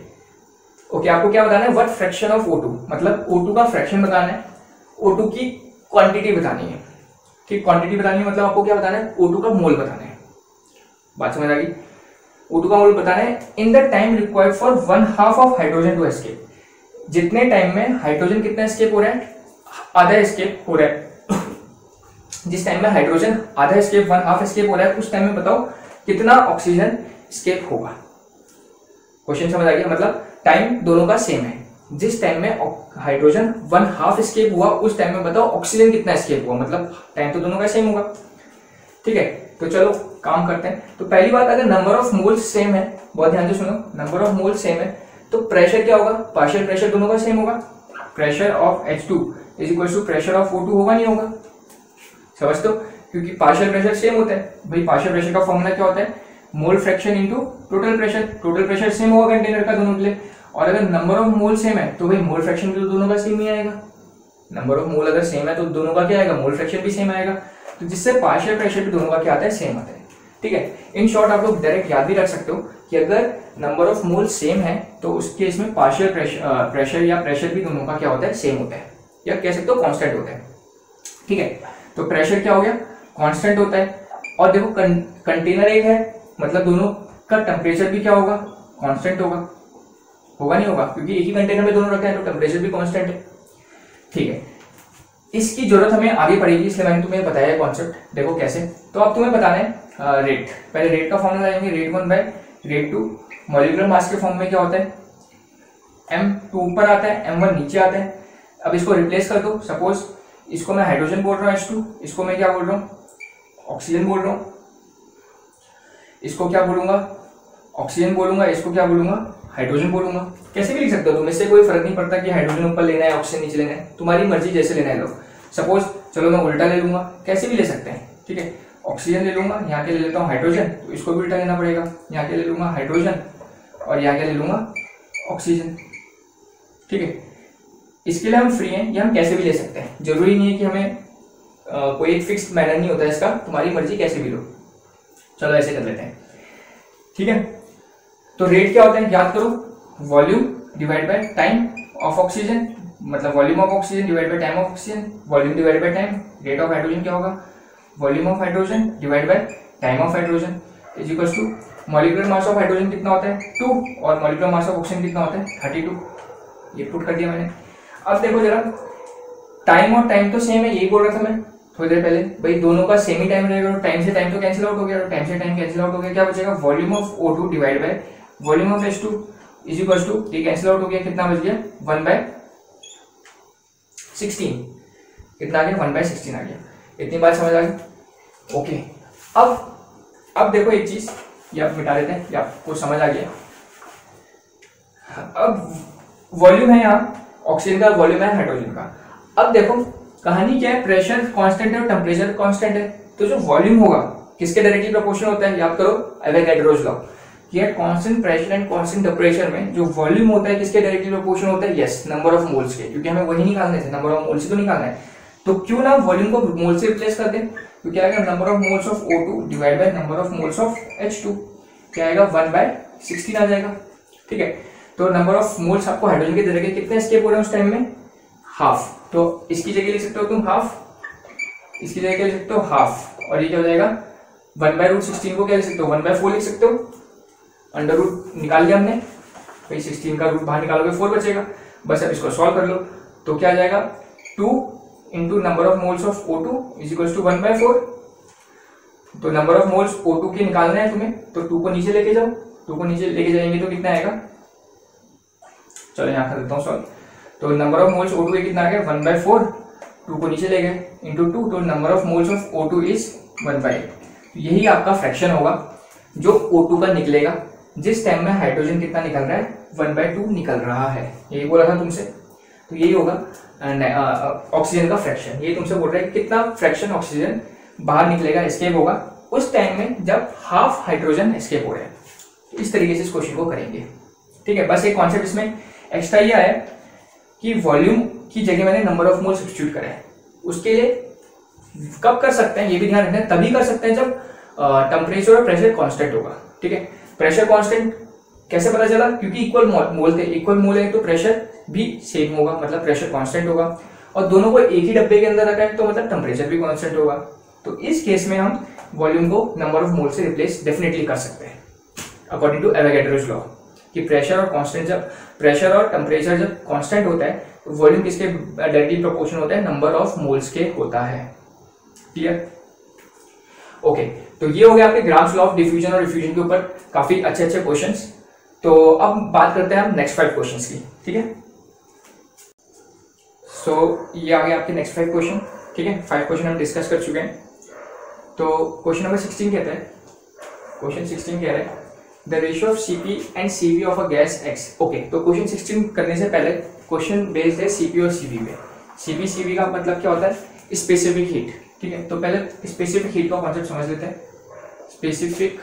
Okay, आपको क्या बताना है, व्हाट फ्रैक्शन ऑफ O2, मतलब O2 का फ्रैक्शन बताना है, O2 की क्वांटिटी बतानी है। ठीक, क्वांटिटी बतानी है मतलब आपको क्या बताना है, O2 का मोल बताना है। बात समझ आ गई, O2 का मोल बताना है in the time required for 1/2 of hydrogen to escape. जितने टाइम में हाइड्रोजन कितना एस्केप हो रहा है, आधा एस्केप हो रहा है। जिस टाइम में हाइड्रोजन आधा एस्केप 1/2 एस्केप हो रहा है, उस टाइम में बताओ कितना ऑक्सीजन एस्केप होगा। क्वेश्चन समझ आ गया, मतलब टाइम दोनों का सेम है। जिस टाइम में हाइड्रोजन 1/2 एस्केप हुआ, उस टाइम में बताओ ऑक्सीजन कितना एस्केप हुआ, मतलब टाइम तो दोनों का सेम होगा। ठीक है, तो चलो काम करते हैं। तो पहली बात, अगर नंबर ऑफ मोल्स सेम है, बहुत ध्यान से सुनो, नंबर ऑफ मोल्स सेम है, तो प्रेशर क्या होगा, पार्शियल प्रेशर दोनों का सेम होगा। Pressure of H2 is equal to pressure of O2 होगा, नहीं होगा, समझ दो, क्योंकि पार्शियल प्रेशर सेम होता है। भाई पार्शियल प्रेशर का फॉर्मूला क्या होता है, mole fraction into total pressure. Total pressure same होगा कंटेनर का दोनों के लिए, और अगर नंबर ऑफ मोल सेम है तो भाई मोल फ्रैक्शन भी तो दोनों का सेम ही आएगा। नंबर ऑफ मोल अगर सेम है तो दोनों का क्या आएगा, मोल फ्रैक्शन भी सेम आएगा। तो जिससे पार्शियल प्रेशर भी दोनों का क्या आता है, सेम आता है। ठीक है, इन शॉर्ट आप लोग डायरेक्ट याद भी रख सकते हो कि अगर नंबर ऑफ मोल सेम है तो उस केस में पार्शियल प्रेशर या प्रेशर भी दोनों का क्या होता है, सेम होता है, या कह सकते हो कांस्टेंट होता है। ठीक है, तो प्रेशर क्या हो गया, कांस्टेंट होता है। और देखो कंटेनर एक है, मतलब दोनों का टेम्परेचर भी क्या होगा, कांस्टेंट होगा, होगा नहीं होगा, क्योंकि एक ही कंटेनर में दोनों रखे हैं तो टेम्परेचर भी कांस्टेंट है। ठीक है, इसकी जरूरत हमें आगे पड़ेगी, इसलिए मैंने तुम्हें बताया कॉन्सेप्ट। देखो कैसे, तो अब तुम्हें बताना है रेट। पहले रेट का फॉर्मूला लगाएंगे, rate 1 by rate 2। Molecular mass के फॉर्म में क्या होता है, M2 ऊपर आता है, M1 नीचे आता है। अब इसको रिप्लेस कर दो, सपोज इसको मैं हाइड्रोजन बोल रहा हूँ H2, इसको मैं क्या बोल रहा हूँ, ऑक्सीजन बोल रहा हूँ। इसको क्या बोलूंगा, ऑक्सीजन बोलूंगा, इसको क्या बोलूंगा, हाइड्रोजन बोलूंगा। कैसे भी लिख सकते हो तुम, इससे कोई फर्क नहीं पड़ता कि हाइड्रोजन ऊपर लेना है ऑक्सीजन नीचे लेना है, तुम्हारी मर्जी जैसे लेना है लो। सपोज चलो मैं उल्टा ले लूंगा, कैसे भी ले सकते हैं। ठीक है, ऑक्सीजन ले लूंगा, यहाँ के ले लेता हूँ हाइड्रोजन, तो इसको भी उल्टा लेना पड़ेगा, यहाँ के ले लूंगा हाइड्रोजन और यहाँ के ले लूंगा ऑक्सीजन। ठीक है, इसके लिए हम फ्री हैं, ये हम कैसे भी ले सकते हैं, जरूरी नहीं है कि हमें कोई एक फिक्स्ड मैनर नहीं होता है इसका, तुम्हारी मर्जी कैसे भी लो। चलो ऐसे कर लेते हैं। ठीक है, तो रेट क्या होता है, याद करो, volume divide by time of oxygen, मतलब volume of oxygen divide by time of oxygen, volume divide by time. Rate of hydrogen क्या होगा, volume of hydrogen divide by time of hydrogen is equal to molecular mass of hydrogen कितना होता है 2, और molecular mass of oxygen कितना होता है 32। ये पुट कर दिया मैंने। अब देखो जरा, टाइम और टाइम तो सेम है, यही बोल रहा था मैं थोड़ी देर पहले, भाई दोनों का सेम ही टाइम रहेगा, तो टाइम से टाइम तो कैंसिल आउट हो गया, टाइम से टाइम कैंसिल आउट हो गया, क्या बचेगा, volume of O2 divide by volume of H2 is equal to, ये कैंसिल आउट हो गया, कितना बच गया 1/16। कितना आ गया, 1/16 आ गया। इतनी बात समझ आ गई। ओके, अब देखो एक चीज, ये आप मिटा देते हैं, ये आपको समझ आ गया। अब वॉल्यूम है यहाँ ऑक्सीजन का, वॉल्यूम है हाइड्रोजन का। अब देखो कहानी क्या है, प्रेशर कांस्टेंट है और टेम्परेचर कांस्टेंट है, तो जो वॉल्यूम होगा किसके डायरेक्टली प्रोपोर्शनल होता है, याद करो एवोगाड्रोस लॉ, कि constant pressure and constant temperature में जो वॉल्यूम होता है किसके डायरेक्टली प्रोपोर्शनल होता है, यस, नंबर ऑफ मोल्स के, क्योंकि हमें वही निकालने थे, नंबर ऑफ मोल्स से तो निकालना है। तो क्यों ना वॉल्यूम को मोल से रिप्लेस कर दें, तो क्या आएगा, number of moles of O2 divide by number of moles of H2 क्या आएगा 1/16 आ जाएगा। ठीक है, तो नंबर ऑफ मोल्स आपको हाइड्रोजन के दे रखे कितने एस्केप हो रहे हैं उस टाइम में, हाफ। तो इसकी जगह लिख सकते हो तुम हाफ, इसकी जगह क्या लिख सकते हो हाफ, और ये क्या हो जाएगा 1/√16 को क्या लिख सकते हो 1/4 लिख सकते हो। अंडर रूट निकाल लिया हमने, भाई 16 का रूट बाहर निकालोगे 4 बचेगा। बस अब इसको सॉल्व कर लो, तो क्या आ जाएगा 2 into number of moles of O2 is equal to 1/4। तो नंबर ऑफ मोल्स O2 के निकालना है तुम्हें, तो 2 को नीचे लेके जाओ, 2 को नीचे लेके जाएंगे तो कितना आएगा, चलो यहाँ कर देता हूँ सॉल्व। तो नंबर ऑफ मोल्स O2 कितना आ गया 1/4, 2 को नीचे ले गए इंटू 2, तो number of moles of O2 is 1/8। यही आपका फ्रैक्शन होगा जो O2 का निकलेगा जिस टाइम में हाइड्रोजन कितना निकल रहा है 1/2 निकल रहा है, यही बोला था तुमसे। तो यही होगा ऑक्सीजन का फ्रैक्शन। ये तुमसे बोल रहा है कि कितना फ्रैक्शन ऑक्सीजन बाहर निकलेगा, एस्केप होगा उस टाइम में जब हाफ हाइड्रोजन एस्केप हो रहा है। तो इस तरीके से इस क्वेश्चन को करेंगे। ठीक है, बस एक कॉन्सेप्ट इसमें एक्स्ट्रा ये आया कि वॉल्यूम की जगह मैंने नंबर ऑफ मोल सब्स्टिट्यूट करा है। उसके लिए कब कर सकते हैं ये भी ध्यान रखना है, तभी कर सकते हैं जब टेम्परेचर और प्रेशर कांस्टेंट होगा। ठीक है, प्रेशर कांस्टेंट कैसे पता चला, क्योंकि इक्वल मोल थे, इक्वल मोल है तो प्रेशर भी सेम होगा, मतलब प्रेशर कांस्टेंट होगा, और दोनों को एक ही डब्बे के अंदर रखा है तो मतलब टेम्परेचर भी कांस्टेंट होगा। तो इस केस में हम वॉल्यूम को नंबर ऑफ मोल से रिप्लेस डेफिनेटली कर सकते हैं अकॉर्डिंग टू एवोगैड्रोस लॉ, कि प्रेशर और कांस्टेंट जब प्रेशर और टेम्परेचर जब कांस्टेंट होता है तो वॉल्यूम किसके डायरेक्टली प्रोपोर्शनल होता है, नंबर ऑफ मोल्स के होता है। क्लियर? ओके, तो ये हो गया आपके ग्राम्स लॉ ऑफ डिफ्यूजन और रिफ्यूजन के ऊपर काफी अच्छे अच्छे क्वेश्चंस। तो अब बात करते हैं हम नेक्स्ट 5 क्वेश्चंस की। ठीक है, सो ये आ गए आपके नेक्स्ट 5 क्वेश्चन। ठीक है, 5 क्वेश्चन हम डिस्कस कर चुके हैं। तो क्वेश्चन नंबर 16 कहता है, क्वेश्चन 16 कह रहा है the ratio of Cp and Cv of a gas X। Okay, तो क्वेश्चन 16 करने से पहले क्वेश्चन बेस्ड है Cp और Cv पे। Cp Cv का मतलब क्या होता है, स्पेसिफिक हीट। ठीक है, तो पहले स्पेसिफिक हीट का कॉन्सेप्ट समझ लेते हैं। Specific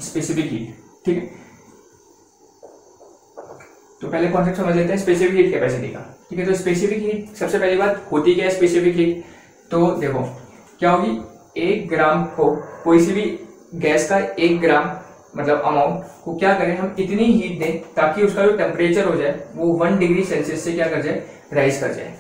specific heat. ठीक है, तो पहले कॉन्सेप्ट समझ लेते हैं स्पेसिफिक हीट कैपेसिटी का। ठीक है, तो स्पेसिफिक हीट सबसे पहली बात होती क्या है स्पेसिफिक हीट, तो देखो क्या होगी, 1 ग्राम को कोई सी भी गैस का 1 ग्राम मतलब अमाउंट को क्या करें हम इतनी हीट दें ताकि उसका जो टेम्परेचर हो जाए वो 1 डिग्री सेल्सियस से क्या कर जाए, राइज कर जाए।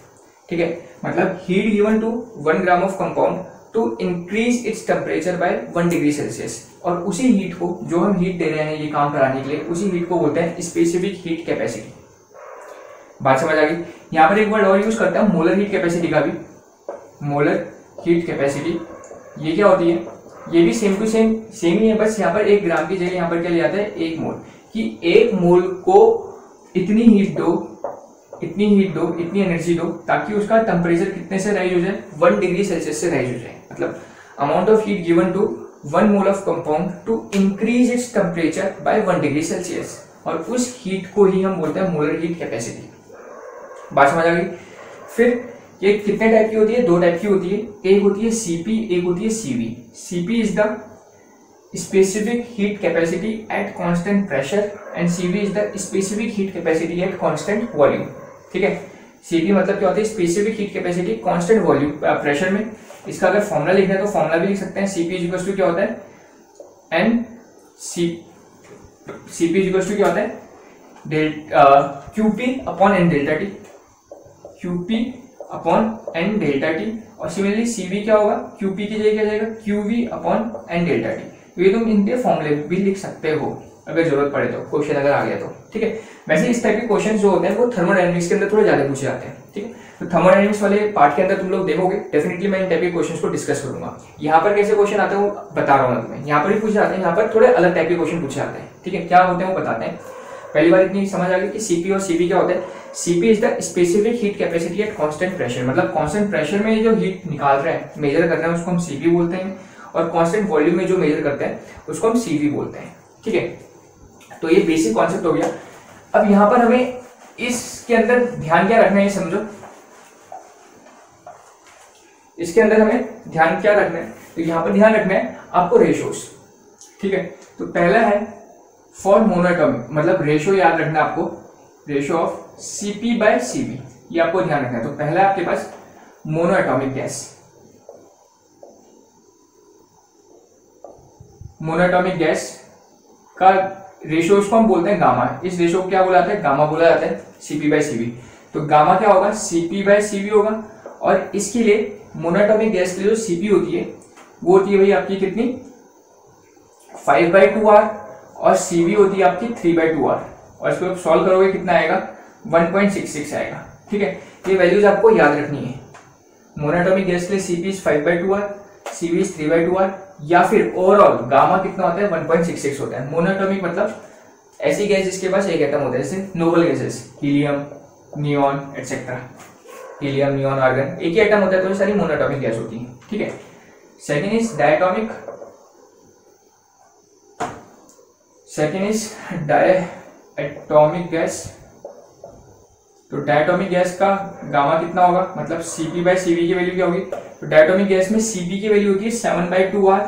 ठीक है, मतलब heat given to 1 gram of compound to increase its temperature by 1 degree Celsius, और उसी हीट को जो हम हीट दे रहे हैं ये काम कराने के लिए, उसी हीट को बोलते हैं स्पेसिफिक हीट कैपेसिटी। बात समझ आ गई? यहाँ पर एक वर्ड और यूज करते हैं मोलर हीट कैपेसिटी का भी, मोलर हीट कैपेसिटी। ये क्या होती है, ये भी सेम टू सेम ही है, बस यहाँ पर 1 ग्राम की जगह यहाँ पर क्या लिया जाता है 1 मोल, कि 1 मोल को इतनी हीट दो, इतनी एनर्जी दो ताकि उसका टेम्परेचर कितने से राइज हो जाए, 1 डिग्री सेल्सियस से राइज हो जाए। मतलब amount of heat given to 1 mole of compound to increase its temperature by 1 degree Celsius, और उस हीट को ही हम बोलते हैं मोलर हीट कैपेसिटी। बात समझ आ गई? फिर ये कितने टाइप की होती है, 2 टाइप की होती है, एक होती है Cp, एक होती है Cv। Cp is the specific heat capacity at constant pressure and Cv is the specific heat capacity at constant volume. ठीक है, Cp मतलब क्या होता है, specific heat capacity constant volume pressure में। इसका अगर फॉर्मूला लिखना है तो फॉर्मूला भी लिख सकते हैं, Cp इक्वल्स टू क्या होता है Cp इक्वल्स टू क्या होता है Qp upon n delta T, Qp upon n delta T, और सिमिलरली Cv क्या होगा, Qp की जगह क्या जाएगा Qv upon n delta T. तो ये तुम इनके फॉर्मूले भी लिख सकते हो अगर जरूरत पड़े तो, क्वेश्चन अगर आ गया तो। ठीक है, वैसे इस टाइप के क्वेश्चन जो होते हैं वो थर्मोडायनेमिक्स के अंदर थोड़े ज्यादा पूछे जाते हैं। ठीक है, तो थर्मोडायनेमिक्स वाले पार्ट के अंदर तुम लोग देखोगे डेफिनेटली मैं इन टाइप के क्वेश्चन को डिस्कस करूंगा। यहाँ पर कैसे क्वेश्चन आते हैं वो बता रहा हूँ मैं तुम्हें, यहाँ पर भी पूछे जाते हैं, यहाँ पर थोड़े अलग टाइप के क्वेश्चन पूछे जाते हैं। ठीक है, क्या होते हैं वो बताते हैं। पहली बार इतनी समझ आ गई कि Cp और Cv क्या होता है। Cp is the specific heat capacity at constant pressure, मतलब कांस्टेंट प्रेशर में जो हीट निकाल रहे हैं, मेजर कर रहे हैं, उसको हम Cp बोलते हैं, और कांस्टेंट वॉल्यूम में जो मेजर करते हैं उसको हम Cv बोलते हैं। ठीक है, तो ये बेसिक कॉन्सेप्ट हो गया। अब यहाँ पर हमें इसके अंदर ध्यान क्या रखना है, ये समझो। इसके अंदर हमें ध्यान क्या रखना है, तो यहाँ पर ध्यान रखना है आपको रेशोस। ठीक है, तो पहला है फॉर मोनोएटॉमिक, मतलब रेशो याद रखना है आपको, ratio of Cp by Cv, ये आपको ध्यान रखना है। तो पहला है आपके पास मोनोएटॉमिक गैस, मोनोटॉमिक गैस का रेशियो उसको हम बोलते हैं गामा। इस रेशियो को क्या बोला जाता है, गामा बोला जाता है, Cp/Cv। तो गामा क्या होगा, Cp/Cv होगा। और इसके लिए मोनोटॉमिक गैस के लिए जो Cp होती है वो होती है भाई आपकी कितनी, 5/2R, और Cv होती है आपकी 3/2R। और इसको आप सॉल्व करोगे कितना आएगा, 1.66 आएगा। ठीक है, ये वैल्यूज आपको याद रखनी है। मोनोटॉमिक गैस के लिए Cp is 5/2R, Cv is 3/2R, या फिर ओवरऑल गामा कितना होता है, 1.66 होता है। मोनोटॉमिक मतलब ऐसी गैस जिसके पास एक एटम होता है, जैसे noble gases, helium, neon etcetera. Helium, neon, argon, एक ही एटम होता है तो ये सारी मोनोटॉमिक गैस होती है। ठीक है, second is diatomic, second is diatomic gas. तो डायटॉमिक गैस का गामा कितना होगा, मतलब Cp/Cv की वैल्यू क्या होगी। तो डायटॉमिक गैस में Cp की वैल्यू होती है 7/2R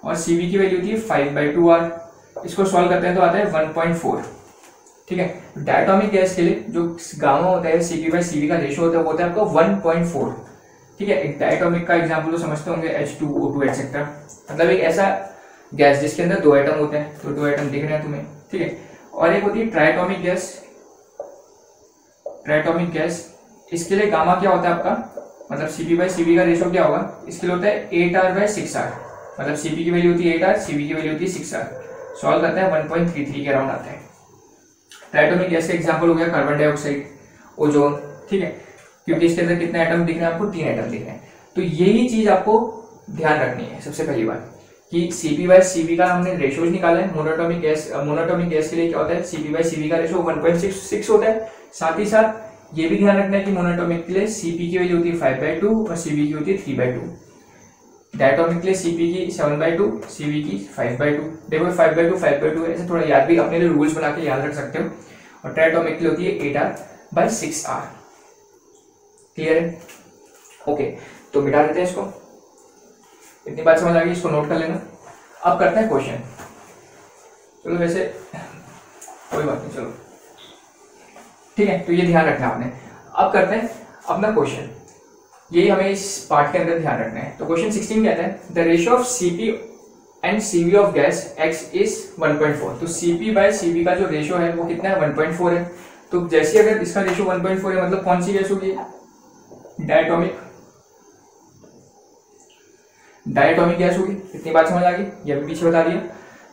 और Cv की वैल्यू होती है 5/2R। इसको सॉल्व करते हैं तो आता है 1.4। ठीक है, डायटॉमिक गैस के लिए जो गामा होता है, Cp/Cv का रेशियो होता है, वो होता है आपका 1.4। ठीक है, एक डायटॉमिक का एग्जाम्पल तो समझते होंगे, H2O2 एटसेट्रा। मतलब एक ऐसा गैस जिसके अंदर दो एटम होते हैं, तो दो एटम दिख रहे हैं तुम्हें। ठीक है, और एक होती है ट्राइटॉमिक गैस। ट्राइटॉमिक गैस, इसके लिए गामा क्या होता है आपका, मतलब Cp/Cv का रेशियो क्या होगा, इसके लिए होता है 8R/6R। मतलब Cp की वैल्यू होती है 8R, Cv की वैल्यू होती है 6R। सॉल्व करते हैं 1.33 के अराउंड आता है। ट्राइटॉमिक गैस का एग्जांपल हो गया कार्बन डाइऑक्साइड, ओजोन। ठीक है, क्योंकि इसके अंदर कितने एटम दिख रहे हैं आपको, 3 एटम दिख रहे हैं। तो यही चीज आपको ध्यान रखनी है सबसे पहली बात, कि Cp/Cv का हमने रेशियोज निकाला है। मोनोटॉमिक गैस के लिए क्या होता है, Cp/Cv का रेशियो 1.66 होता है। साथ ही साथ ये भी ध्यान रखना है कि मोनोटॉमिक के लिए Cp की वैल्यू होती है 5/2 और Cv की होती है 3/2। डायटॉमिक के लिए Cp की 7/2, Cv की 5/2। देखो 5/2 ऐसे थोड़ा याद भी, अपने लिए रूल्स बना के याद रख सकते हो। और ट्राइटॉमिक के लिए होती है 8R/6R। क्लियर है, ओके। तो मिटा देते हैं इसको, इतनी बात समझ आ गई, इसको नोट कर लेना। अब करते हैं क्वेश्चन। चलो वैसे कोई बात नहीं, चलो ठीक है, तो ये ध्यान रखना आपने। अब करते हैं अपना क्वेश्चन, यही हमें इस पार्ट के अंदर ध्यान रखना है। तो क्वेश्चन 16 कहता है the ratio of Cp and Cv of gas X is 1.4। तो Cp/Cv का जो रेशियो है वो कितना है, 1.4 है। तो जैसे अगर इसका रेशियो 1.4 है, मतलब कौन सी गैस होगी, डायटॉमिक गैस होगी। इतनी बात समझ आ गई, ये भी पीछे बता दिया।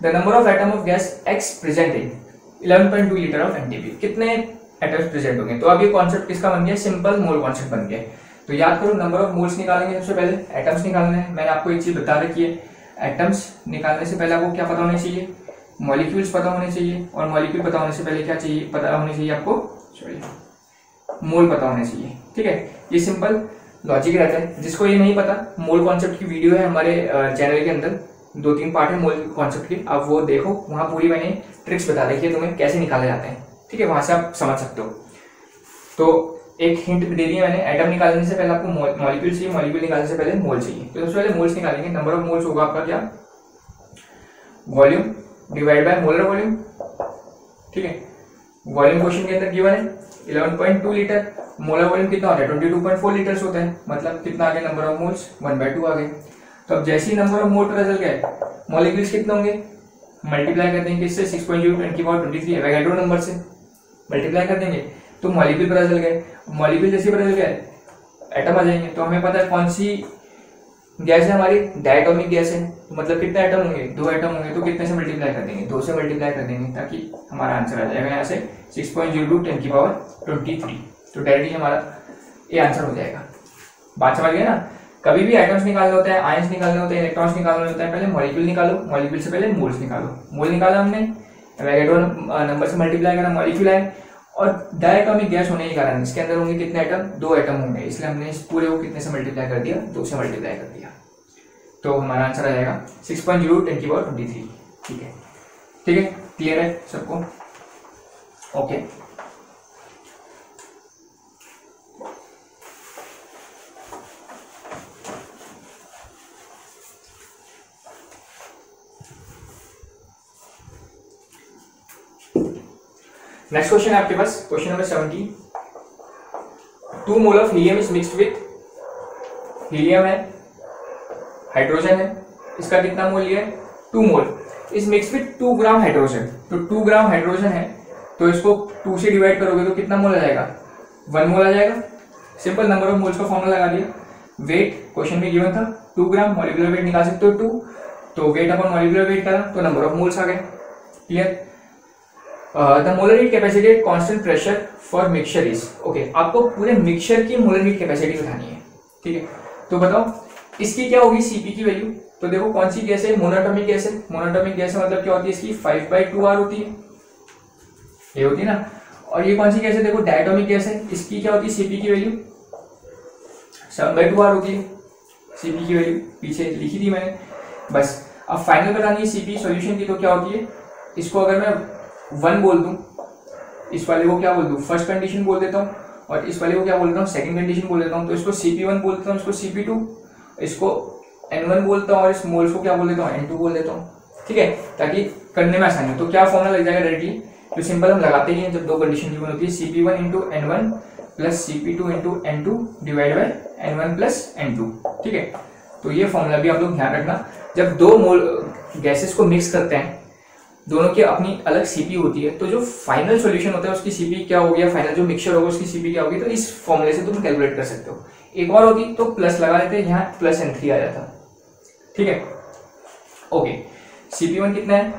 The number of atom of gas X present in 11.2 litre of NTP। कितने एटम्स प्रेजेंट होंगे। तो अब ये कॉन्सेप्ट किसका बन गया, सिंपल मोल कॉन्सेप्ट बन गया। तो याद करो, नंबर ऑफ मोल्स निकालेंगे सबसे पहले, एटम्स निकालने हैं। मैंने आपको एक चीज बता रखी है, एटम्स निकालने से पहले आपको क्या पता होना चाहिए, मॉलिक्यूल्स पता होने चाहिए। और मॉलिक्यूल पता होने से पहले क्या चाहिए, पता होने चाहिए आपको, सॉरी, मोल पता होने चाहिए। ठीक है, ये सिंपल लॉजिक रहता है। जिसको ये नहीं पता, मोल कॉन्सेप्ट की वीडियो है हमारे चैनल के अंदर, 2-3 पार्ट है मोल कॉन्सेप्ट के, आप वो देखो, वहां पूरी मैंने ट्रिक्स बता रखी है तुम्हें कैसे निकाले जाते हैं। ठीक है, वहां से आप समझ सकते हो। तो एक हिंट दे दिया मैंने, एटम निकालने से पहले आपको मॉलिक्यूल चाहिए, मॉलिक्यूल निकालने से पहले मोल चाहिए। तो सबसे पहले मोल्स निकालेंगे। नंबर ऑफ मोल्स होगा आपका क्या, volume divide by molar volume. ठीक है, वॉल्यूम क्वेश्चन के अंदर गिवन है 11.2 लीटर, मोलर वॉल्यूम कितना होता है 22.4 लीटर्स होता है। मतलब कितना आ गया, नंबर ऑफ मोल्स 1/2 आ गए। तो अब जैसे ही नंबर ऑफ मोल पता चल गया, मॉलिक्यूल्स कितने होंगे, मल्टीप्लाई कर देंगे इससे 6.0 एवोगाड्रो नंबर से मल्टीप्लाई कर देंगे, तो मॉलिक्यूल पता चल गए। मॉलिक्यूल जैसे पता चल गया, एटम आ जाएंगे। तो हमें पता है कौन सी गैस है हमारी, डायटॉमिक गैस है। तो मतलब कितने एटम होंगे, 2 एटम होंगे। तो कितने से मल्टीप्लाई कर देंगे, 2 से मल्टीप्लाई कर देंगे, ताकि हमारा आंसर आ जाएगा यहाँ से 6.02 10⁻23। तो डायरेक्टली हमारा ये आंसर हो जाएगा। बात समझ गए ना। कभी भी एटम्स निकालने होते हैं, आयंस निकालने होते हैं, इलेक्ट्रॉन्स निकालने होते हैं, पहले मॉलिक्यूल निकालो, मॉलिक्यूल से पहले मोल्स निकालो। मोल निकाला हमने, एवोगाड्रो नंबर से मल्टीप्लाई करा, मॉलिक्यूल आए। और डायटॉमिक गैस होने के कारण इसके अंदर होंगे कितने एटम, 2 एटम होंगे। इसलिए हमने इस पूरे को कितने से मल्टीप्लाई कर दिया, 2 से मल्टीप्लाई कर दिया। तो हमारा आंसर आ जाएगा 6.0 10⁻23। ठीक है, ठीक है, क्लियर है सबको, ओके। नेक्स्ट क्वेश्चन है आपके पास, question number 17। 2 mole of helium is mixed with, helium है, हाइड्रोजन है, इसका कितना मोल लिया है 2 mole is mix with 2 gram hydrogen. तो 2 ग्राम हाइड्रोजन है तो इसको 2 से डिवाइड करोगे तो कितना मोल आ जाएगा, 1 मोल आ जाएगा। सिंपल नंबर ऑफ मोल्स का फॉर्मूला लगा दिया। वेट क्वेश्चन में गिवन था 2 ग्राम, मॉलिक्यूलर वेट निकाल सकते हो 2, तो वेट अपॉन मॉलिक्यूलर वेट करा तो नंबर ऑफ मोल्स आ गए। Clear. The molar heat capacity at constant pressure for mixture is, okay आपको पूरे मिक्सचर की मोलर हीट कैपेसिटी बतानी है। ठीक है, तो बताओ इसकी क्या होगी सीपी की वैल्यू। तो देखो कौन सी गैस है, मोनोटॉमिक गैस है। मोनोटॉमिक गैस है मतलब क्या होती है इसकी 5/2R होती है, ये होती है ना। और ये कौन सी गैस है, देखो डायटोमिक गैस है, इसकी क्या होती है सीपी की वैल्यू 7/2R होती है। सीपी की वैल्यू पीछे लिखी थी मैंने बस। अब फाइनल बतानी है सीपी सॉल्यूशन की, तो क्या होती है, इसको अगर मैं 1 बोल दूं, इस वाले को क्या बोल दूं, फर्स्ट कंडीशन बोल देता हूँ, और इस वाले को क्या बोल देता हूँ, सेकंड कंडीशन बोल देता हूँ। तो इसको CP1 बोल देता हूँ, इसको CP2, इसको N1 बोलता हूँ, और इस मोल्स को क्या बोल देता हूँ, N2 बोल देता हूँ। ठीक है, ताकि करने में आसानी हो। तो क्या फॉर्मूला लग जाएगा डायरेक्टली, तो सिंपल हम लगाते ही हैं जब दो कंडीशन गिवन होती है, CP1 into N1 plus CP2 into N2 divide by N1 plus N2। ठीक है, तो ये फॉर्मूला भी आप लोग ध्यान रखना। जब दो मोल गैसेस को मिक्स करते हैं, दोनों की अपनी अलग सीपी होती है, तो जो फाइनल सॉल्यूशन होता है उसकी सीपी क्या होगी, या फाइनल जो मिक्सचर होगा उसकी सीपी क्या होगी, तो इस फॉर्मूले से तुम कैलकुलेट कर सकते हो। एक और होती तो प्लस लगा लेते, यहाँ प्लस N3 आ जाता। ठीक है, ओके। CP1 कितना है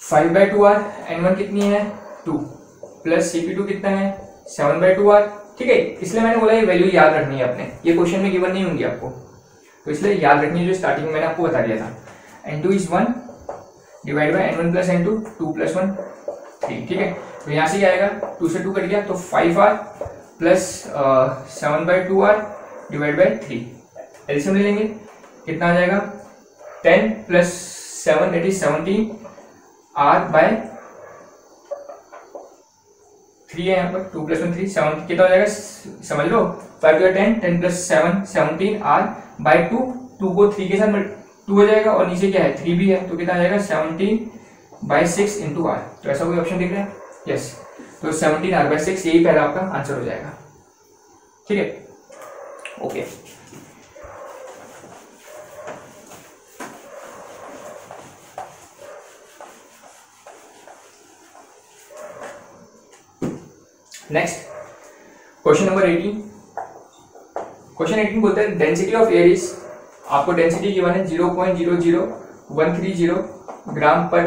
5/2R, N1 कितनी है 2, प्लस CP2 कितना है 7/2R। ठीक है, इसलिए मैंने बोला ये वैल्यू याद रखनी है अपने, ये क्वेश्चन में गिवन नहीं होंगी आपको, तो इसलिए याद रखनी है जो स्टार्टिंग में मैंने आपको बता दिया था। N2 is 1 divide by N1 plus N2, 2 plus 1 3। ठीक है, तो यहाँ से क्या आएगा, 2 से 2 कट गया तो 5R plus 7/2R divide by 3। LCM ले लेंगे, कितना आ जाएगा 10 plus 7 that is 17R bye 3 है यहाँ पर, 2 प्लस 1 3, 7 कितना हो जाएगा समझ लो, 5 to 10, 10 प्लस 7 17R बाय 2, 2 को 3 के साथ 2 हो जाएगा, और नीचे क्या है 3 भी है, तो कितना आ जाएगा 17/6 इंटू R। तो ऐसा कोई ऑप्शन दिख रहा है, यस, तो 17R/6 यही पहला आपका आंसर हो जाएगा। ठीक है, okay. Next question number 18। Question 18 बोलता है डेंसिटी ऑफ एयर इज, आपको डेंसिटी गिवन है 0.00130 ग्राम पर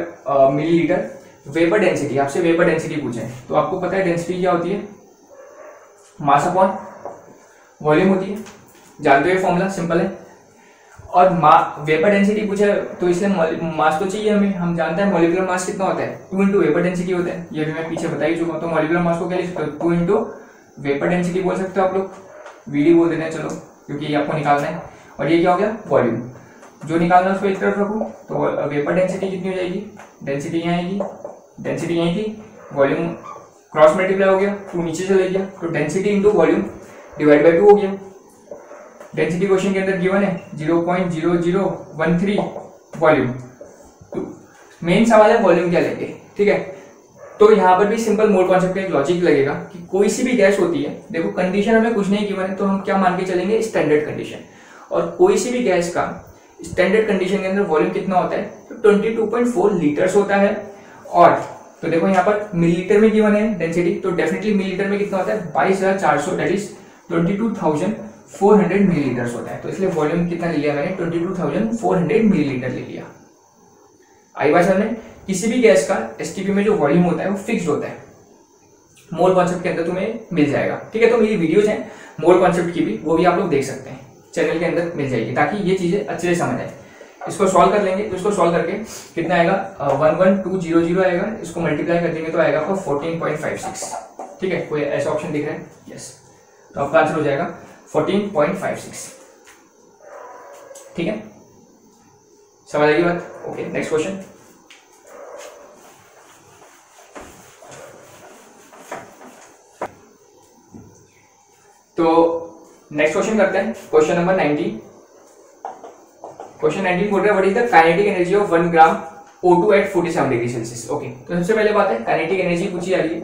मिलीलीटर। वेपर डेंसिटी, आपसे वेपर डेंसिटी पूछे, तो आपको पता है डेंसिटी क्या होती है, मास अपॉन वॉल्यूम होती है, जानते हो फॉर्मूला सिंपल है। और वेपर डेंसिटी पूछे तो इसलिए मास तो चाहिए हमें, हम जानते हैं मॉलिक्यूलर मास कितना होता है 2 इंटू वेपर डेंसिटी होता है, ये भी मैं पीछे बता ही चुका हूँ। तो मॉलिक्यूलर मास को क्या लिख सकते हो 2 इंटू वेपर डेंसिटी बोल सकते हो आप लोग, VD बोल देते हैं चलो, क्योंकि ये आपको निकालना है। और ये क्या हो गया वॉल्यूम, जो निकालना है उसको एक तरफ रखो, तो वेपर डेंसिटी कितनी हो जाएगी, डेंसिटी यहाँ आएगी, डेंसिटी यहीं थी, वॉल्यूम क्रॉस मल्टीप्लाई हो गया, 2 नीचे चले गया, तो density into volume divide by 2 हो गया। डेंसिटी क्वेश्चन के अंदर गिवन है 0.0013 वॉल्यूम, तो मेन सवाल है वॉल्यूम क्या लेंगे। ठीक है, तो यहाँ पर भी सिंपल मोल कॉन्सेप्ट का एक लॉजिक लगेगा कि कोई सी भी गैस होती है, देखो कंडीशन हमें कुछ नहीं गिवन है, तो हम क्या मान के चलेंगे स्टैंडर्ड कंडीशन, और कोई सी भी गैस का स्टैंडर्ड कंडीशन के अंदर वॉल्यूम कितना होता है, तो 22.4 लीटर्स होता है। और तो देखो यहाँ पर मिलीलीटर में गिवन है डेंसिटी, तो डेफिनेटली मिलीलीटर में कितना होता है 22,400 दैट इज 22,400 मिलीलीटर्स होता है। तो इसलिए वॉल्यूम कितना ले लिया मैंने 22,400 मिलीलीटर ले लिया। आई बात समझ में, किसी भी गैस का एसटीपी में जो वॉल्यूम होता है वो फिक्स्ड होता है, मोल कॉन्सेप्ट के अंदर तुम्हें मिल जाएगा। ठीक है, तो मेरी वीडियोज हैं मोल कॉन्सेप्ट की भी, वो भी आप लोग देख सकते हैं, चैनल के अंदर मिल जाएगी, ताकि ये चीजें अच्छे से समझ आए। इसको सॉल्व कर लेंगे, तो इसको सॉल्व करके कितना आएगा 11200 आएगा, इसको मल्टीप्लाई कर देंगे तो आएगा आपको 14.56। ठीक है, कोई ऐसा ऑप्शन दिख रहा है, यस, तो आपका आंसर हो जाएगा 14.56। ठीक है, समझ आएगी बात। Okay, next question. तो नेक्स्ट क्वेश्चन करते हैं, क्वेश्चन नंबर 19। क्वेश्चन 19 बोल रहा है what is the kinetic energy of 1 gram O2 at 47 degree Celsius. Okay, तो सबसे पहले बात है काइनेटिक एनर्जी पूछी जा रही है,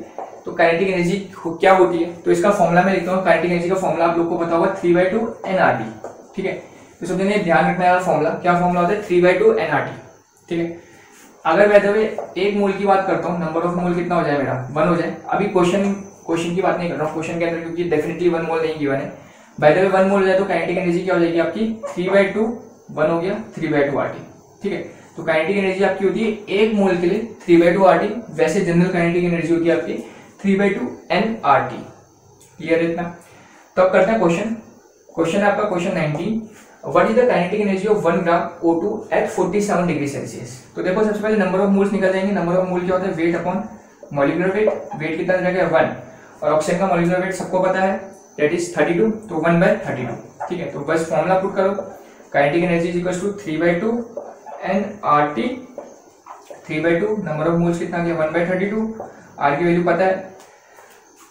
तो काइनेटिक एनर्जी क्या होती है, तो इसका फॉर्मूला मैं लिखता हूँ। काइनेटिक एनर्जी का फॉर्मूला आप लोग को पता होगा 3/2 nRT। ठीक है, तो सबसे ध्यान रखना है फॉर्मूला, क्या फॉर्मूला होता है 3/2 nRT। ठीक है। अगर मैं दबे 1 मोल की बात करता हूँ, नंबर ऑफ मोल कितना हो जाए मेरा 1 हो जाए। अभी क्वेश्चन की बात नहीं कर रहा हूँ, क्वेश्चन के अंदर क्योंकि डेफिनेटली 1 मोल नहीं गिवन है। बाय द वे 1 मोल हो जाए तो काइनेटिक एनर्जी क्या हो जाएगी आपकी 3/2, 1 हो गया 3/2 RT, ठीक है। तो काइनेटिक एनर्जी आपकी होती है 1 मोल के लिए 3/2 RT, वैसे जनरल काइनेटिक एनर्जी होती है आपकी 3/2 nRT, क्लियर है इतना। तो अब करते हैं क्वेश्चन है आपका question 19, what is the kinetic energy of 1 gram O2 at 47 degree Celsius. तो देखो सबसे पहले नंबर ऑफ मोल्स निकल जाएंगे। नंबर ऑफ मोल क्या होता है, वेट अपॉन मॉलिक्यूलर वेट कितना रहेगा 1, और ऑक्सीजन का मॉलिक्यूलर वेट सबको पता है दैट इज 32, तो 1/32, ठीक है। तो बस फॉर्मूला पुट करो, kinetic energy is equal to 3/2 nRT, 3/2 number of moles कितना गया 1/32, आर की वैल्यू पता है,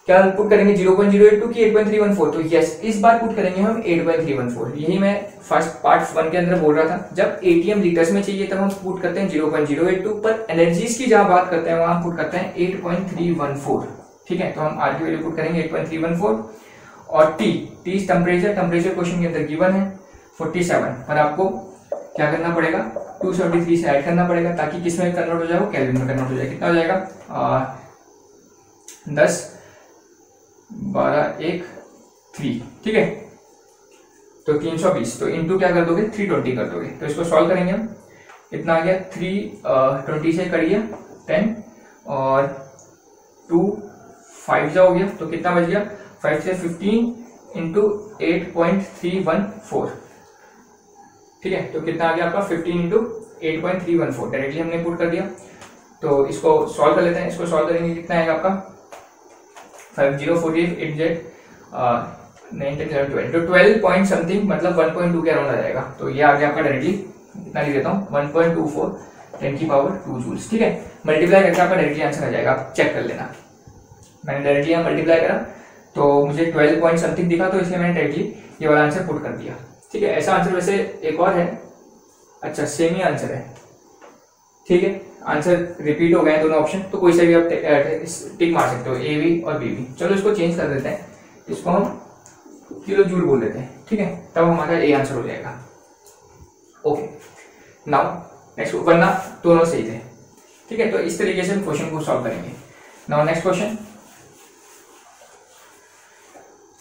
क्या पुट करेंगे 0.082 की 8.314, तो यस इस बार पुट करेंगे हम 8.314। यही मैं फर्स्ट पार्ट 1 के अंदर बोल रहा था, जब एटीएम लीटर्स में चाहिए तब हम पुट करते हैं 0.082, पर एनर्जीज की जहां बात करते हैं वहां हम पुट करते हैं 8.314, ठीक है। तो हम आर की वैल्यू पुट करेंगे 8.314, और टी टेम्परेचर क्वेश्चन के अंदर गिवन है 47, पर आपको क्या करना पड़ेगा 273 से ऐड करना पड़ेगा, ताकि किस में कन्वर्ट हो जाए, वो केल्विन में कन्वर्ट हो जाए। कितना हो जाएगा 10 12 1 3, ठीक है। तो 320, तो इंटू क्या कर दोगे 320 कर दोगे। तो इसको सॉल्व करेंगे हम, कितना आ गया 320 से करिए 10 और 2 5 जा हो गया, तो कितना बच गया 5 से 15 इंटू 8.314, ठीक है। तो कितना आ गया आपका 15 इंटू 8.314, डायरेक्टली हमने पुट कर दिया। तो इसको सॉल्व कर लेते हैं, इसको सॉल्व करेंगे कितना आएगा आपका 5048 8z 9 10 11 12, तो 12 पॉइंट समथिंग मतलब 1.2 के अराउंड आ जाएगा। तो ये आ गया आपका डायरेक्टली, कितना लिख देता हूँ 1.24 10 की पावर 2 जूल्स, ठीक है। मल्टीप्लाई करके आपका डायरेक्टली आंसर आ जाएगा, आप चेक कर लेना। मैंने डायरेक्टली यहाँ मल्टीप्लाई करा तो मुझे 12 पॉइंट समथिंग दिखा, तो इसलिए मैंने डायरेक्टली ये वाला आंसर पुट कर दिया, ठीक है। ऐसा आंसर वैसे एक और है, अच्छा सेम ही आंसर है, ठीक है। आंसर रिपीट हो गए दोनों ऑप्शन, तो कोई सा भी आप टिक मार सकते हो, ए भी और बी भी। चलो इसको चेंज कर देते हैं, इसको हम किलो जूल बोल देते हैं, ठीक है, तब हमारा ए आंसर हो जाएगा। ओके नाउ नेक्स्ट, वरना दोनों सही थे, ठीक है। तो इस तरीके से हम क्वेश्चन को सॉल्व करेंगे। नाउ नेक्स्ट क्वेश्चन,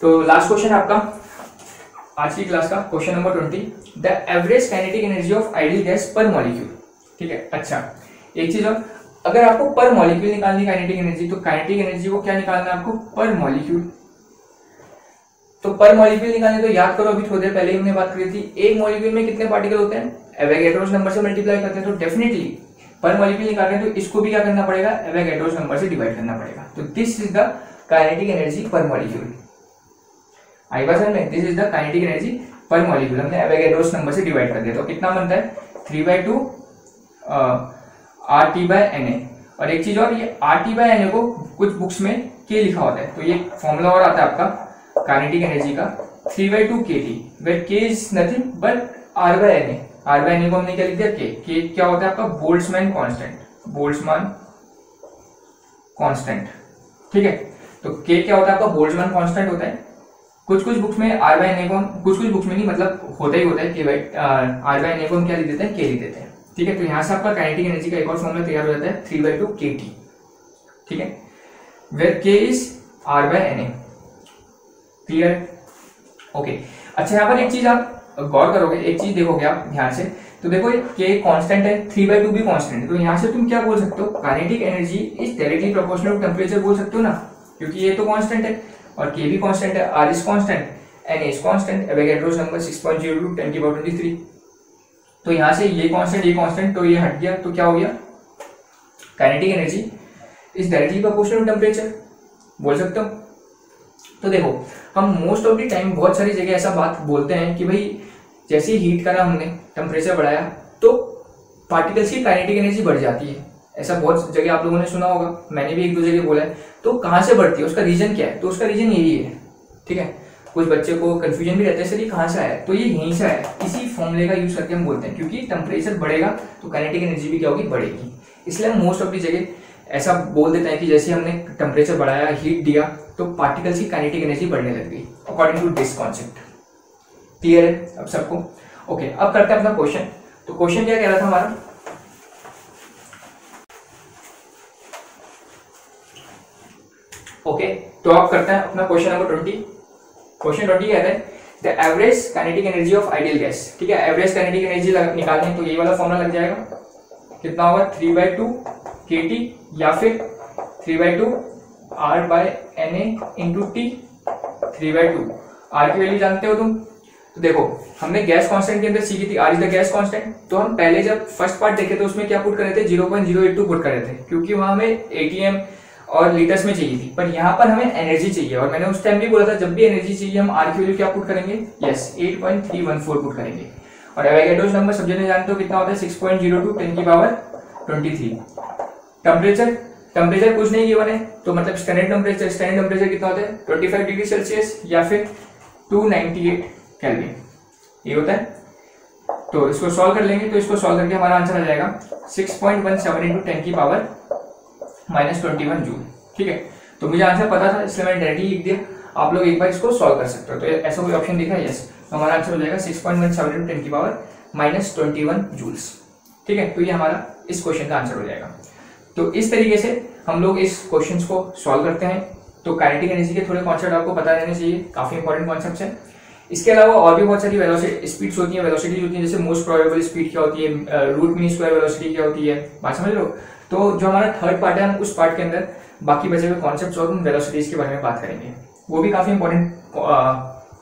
तो लास्ट क्वेश्चन आपका आज की क्लास का question number 20, the average kinetic energy of ideal gas पर मॉलिक्यूल, ठीक है। अच्छा एक चीज और, अगर आपको पर मॉलिक्यूल निकालनी काइनेटिक एनर्जी, तो काइनेटिक एनर्जी को क्या निकालना है आपको पर मॉलिक्यूल। तो पर मॉलिक्यूल निकालने तो याद करो, अभी थोड़ी देर पहले ही हमने बात करी थी, एक मॉलिक्यूल में कितने पार्टिकल होते हैं, एवोगैड्रोस नंबर से मल्टीप्लाई करते हैं। तो डेफिनेटली पर मॉलिक्यूल निकाल रहे हैं तो इसको भी क्या करना पड़ेगा, एवोगैड्रोस नंबर से डिवाइड करना पड़ेगा। तो this is the kinetic energy पर मॉलिक्यूल, आई बात समझ में, this is the kinetic energy पर मॉलिक्यूल, हमने एवोगैड्रोस नंबर से डिवाइड कर दिया। तो कितना बनता है 3/2 RT/Na। और एक चीज और, ये RT/Na को कुछ बुक्स में K लिखा होता है, तो ये फॉर्मूला और आता है आपका काइनेटिक एनर्जी का 3/2 kT, where K is nothing but R/Na। R/Na को हमने क्या लिख दिया K क्या होता है आपका बोल्ट्जमैन कांस्टेंट, ठीक है। तो K क्या होता है आपका बोल्ट्जमैन कांस्टेंट होता है। कुछ बुक्स में R/Na को, कुछ बुक्स में नहीं, मतलब होता ही होता है कि R/Na को हम क्या लिख देते हैं K लिख देते हैं, ठीक है। तो यहां से आपका काइनेटिक एनर्जी का एक और फॉर्मूला तैयार हो जाता है 3/2 kT, ठीक है, where K is R/Na, clear, okay. अच्छा यहाँ पर एक चीज आप गौर करोगे, एक चीज देखोगे आप ध्यान से, तो देखो K कांस्टेंट है, 3/2 भी कांस्टेंट है, तो यहाँ से तुम क्या बोल सकते हो, kinetic energy is directly proportional to temperature बोल सकते हो ना, क्योंकि ये तो कांस्टेंट है और K भी कांस्टेंट है, R is constant, Na is constant, Avogadro's number 6.02 10 की पावर 23। तो यहां से ये कांस्टेंट, तो ये हट गया, तो क्या हो गया, kinetic energy is directly proportional to temperature बोल सकते हो। तो देखो हम मोस्ट ऑफ द टाइम बहुत सारी जगह ऐसा बात बोलते हैं कि भाई जैसे ही हीट करा हमने, टेम्परेचर बढ़ाया, तो पार्टिकल्स की काइनेटिक एनर्जी बढ़ जाती है। ऐसा बहुत जगह आप लोगों ने सुना होगा, मैंने भी 1-2 जगह बोला है। तो कहाँ से बढ़ती है, उसका रीजन क्या है, तो उसका रीजन यही है, ठीक है। कुछ बच्चे को कंफ्यूजन भी रहता है सर ये कहाँ से आया, तो ये यहीं से आया, इसी फॉर्मूले का यूज करके हम बोलते हैं, क्योंकि टेम्परेचर बढ़ेगा तो काइनेटिक एनर्जी भी क्या होगी, बढ़ेगी। इसलिए हम मोस्ट ऑफ द जगह ऐसा बोल देते हैं कि जैसे हमने टेम्परेचर बढ़ाया, हीट दिया, तो पार्टिकल्स की काइनेटिक एनर्जी बढ़ने लग गई, according to this concept. Clear है अब सबको, ओके। अब करते हैं अपना क्वेश्चन। तो क्वेश्चन क्या कह रहा था हमारा, ओके, तो आप करते हैं अपना क्वेश्चन नंबर 20। क्वेश्चन 20 कहता है the average kinetic energy of ideal gas. ठीक है, एवरेज काइनेटिक एनर्जी निकालनी है तो ये वाला फॉर्मूला लग जाएगा, कितना होगा 3/2 kT या फिर 3/2 R/Na इंटू टी, 3/2 R की वैल्यू जानते हो तुम। तो देखो हमने गैस कांस्टेंट के अंदर सीखी थी R is the gas constant, तो हम पहले जब फर्स्ट पार्ट देखे थे उसमें क्या पुट कर रहे थे 0.082 पुट कर रहे थे, क्योंकि वहां हमें एटीएम और लीटर्स में चाहिए थी, पर यहाँ पर हमें एनर्जी चाहिए। और मैंने उस टाइम भी बोला था जब भी एनर्जी चाहिए हम आर की वैल्यू क्या पुट करेंगे, यस 8.314 पुट करेंगे। और एवोगाड्रोस नंबर सब जने जानते हो कितना होता है 6.02 10 की पावर 23। टेम्परेचर कुछ नहीं गिवन है, तो मतलब स्टैंडर्ड टेम्परेचर कितना होता है 25 डिग्री सेल्सियस या फिर 298 केल्विन, ये होता है। तो इसको सॉल्व कर लेंगे, तो इसको सॉल्व करके हमारा आंसर आ जाएगा 6.17 इंटू 10 की पावर -21 जूल। ठीक है, तो मुझे आंसर पता था इसलिए मैंने डायरेक्टली लिख दिया, आप लोग एक बार इसको सॉल्व कर सकते हो। तो ऐसा कोई ऑप्शन दिखा है, यस, तो हमारा आंसर हो जाएगा 6.17 इंटू 10 की पावर -21 जूल्स। ठीक है, तो ये हमारा इस क्वेश्चन का आंसर हो जाएगा। तो इस तरीके से हम लोग इस क्वेश्चन को सॉल्व करते हैं। तो काइनेटिक एनर्जी के थोड़े कॉन्सेप्ट आपको पता रहने चाहिए, काफी इंपॉर्टेंट कॉन्सेप्ट है। इसके अलावा और भी बहुत सारी वेलोसिटी स्पीड्स होती हैं, वेलोसिटीज होती है, जैसे मोस्ट प्रोबेबल स्पीड क्या होती है, रूट मीन स्क्वायर वेलोसिटी क्या होती है, बात समझ लो। तो जो हमारा थर्ड पार्ट है हम उस पार्ट के अंदर बाकी बचे हुए कॉन्सेप्ट्स और हम वेलोसिटीज के बारे में बात करेंगे, वो भी काफी इंपॉर्टेंट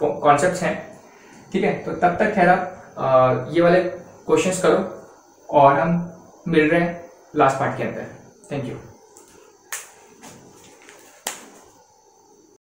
कॉन्सेप्ट्स हैं। ठीक है, तो तब तक खैर ये वाले क्वेश्चंस करो और हम मिल रहे हैं लास्ट पार्ट के अंदर। Thank you.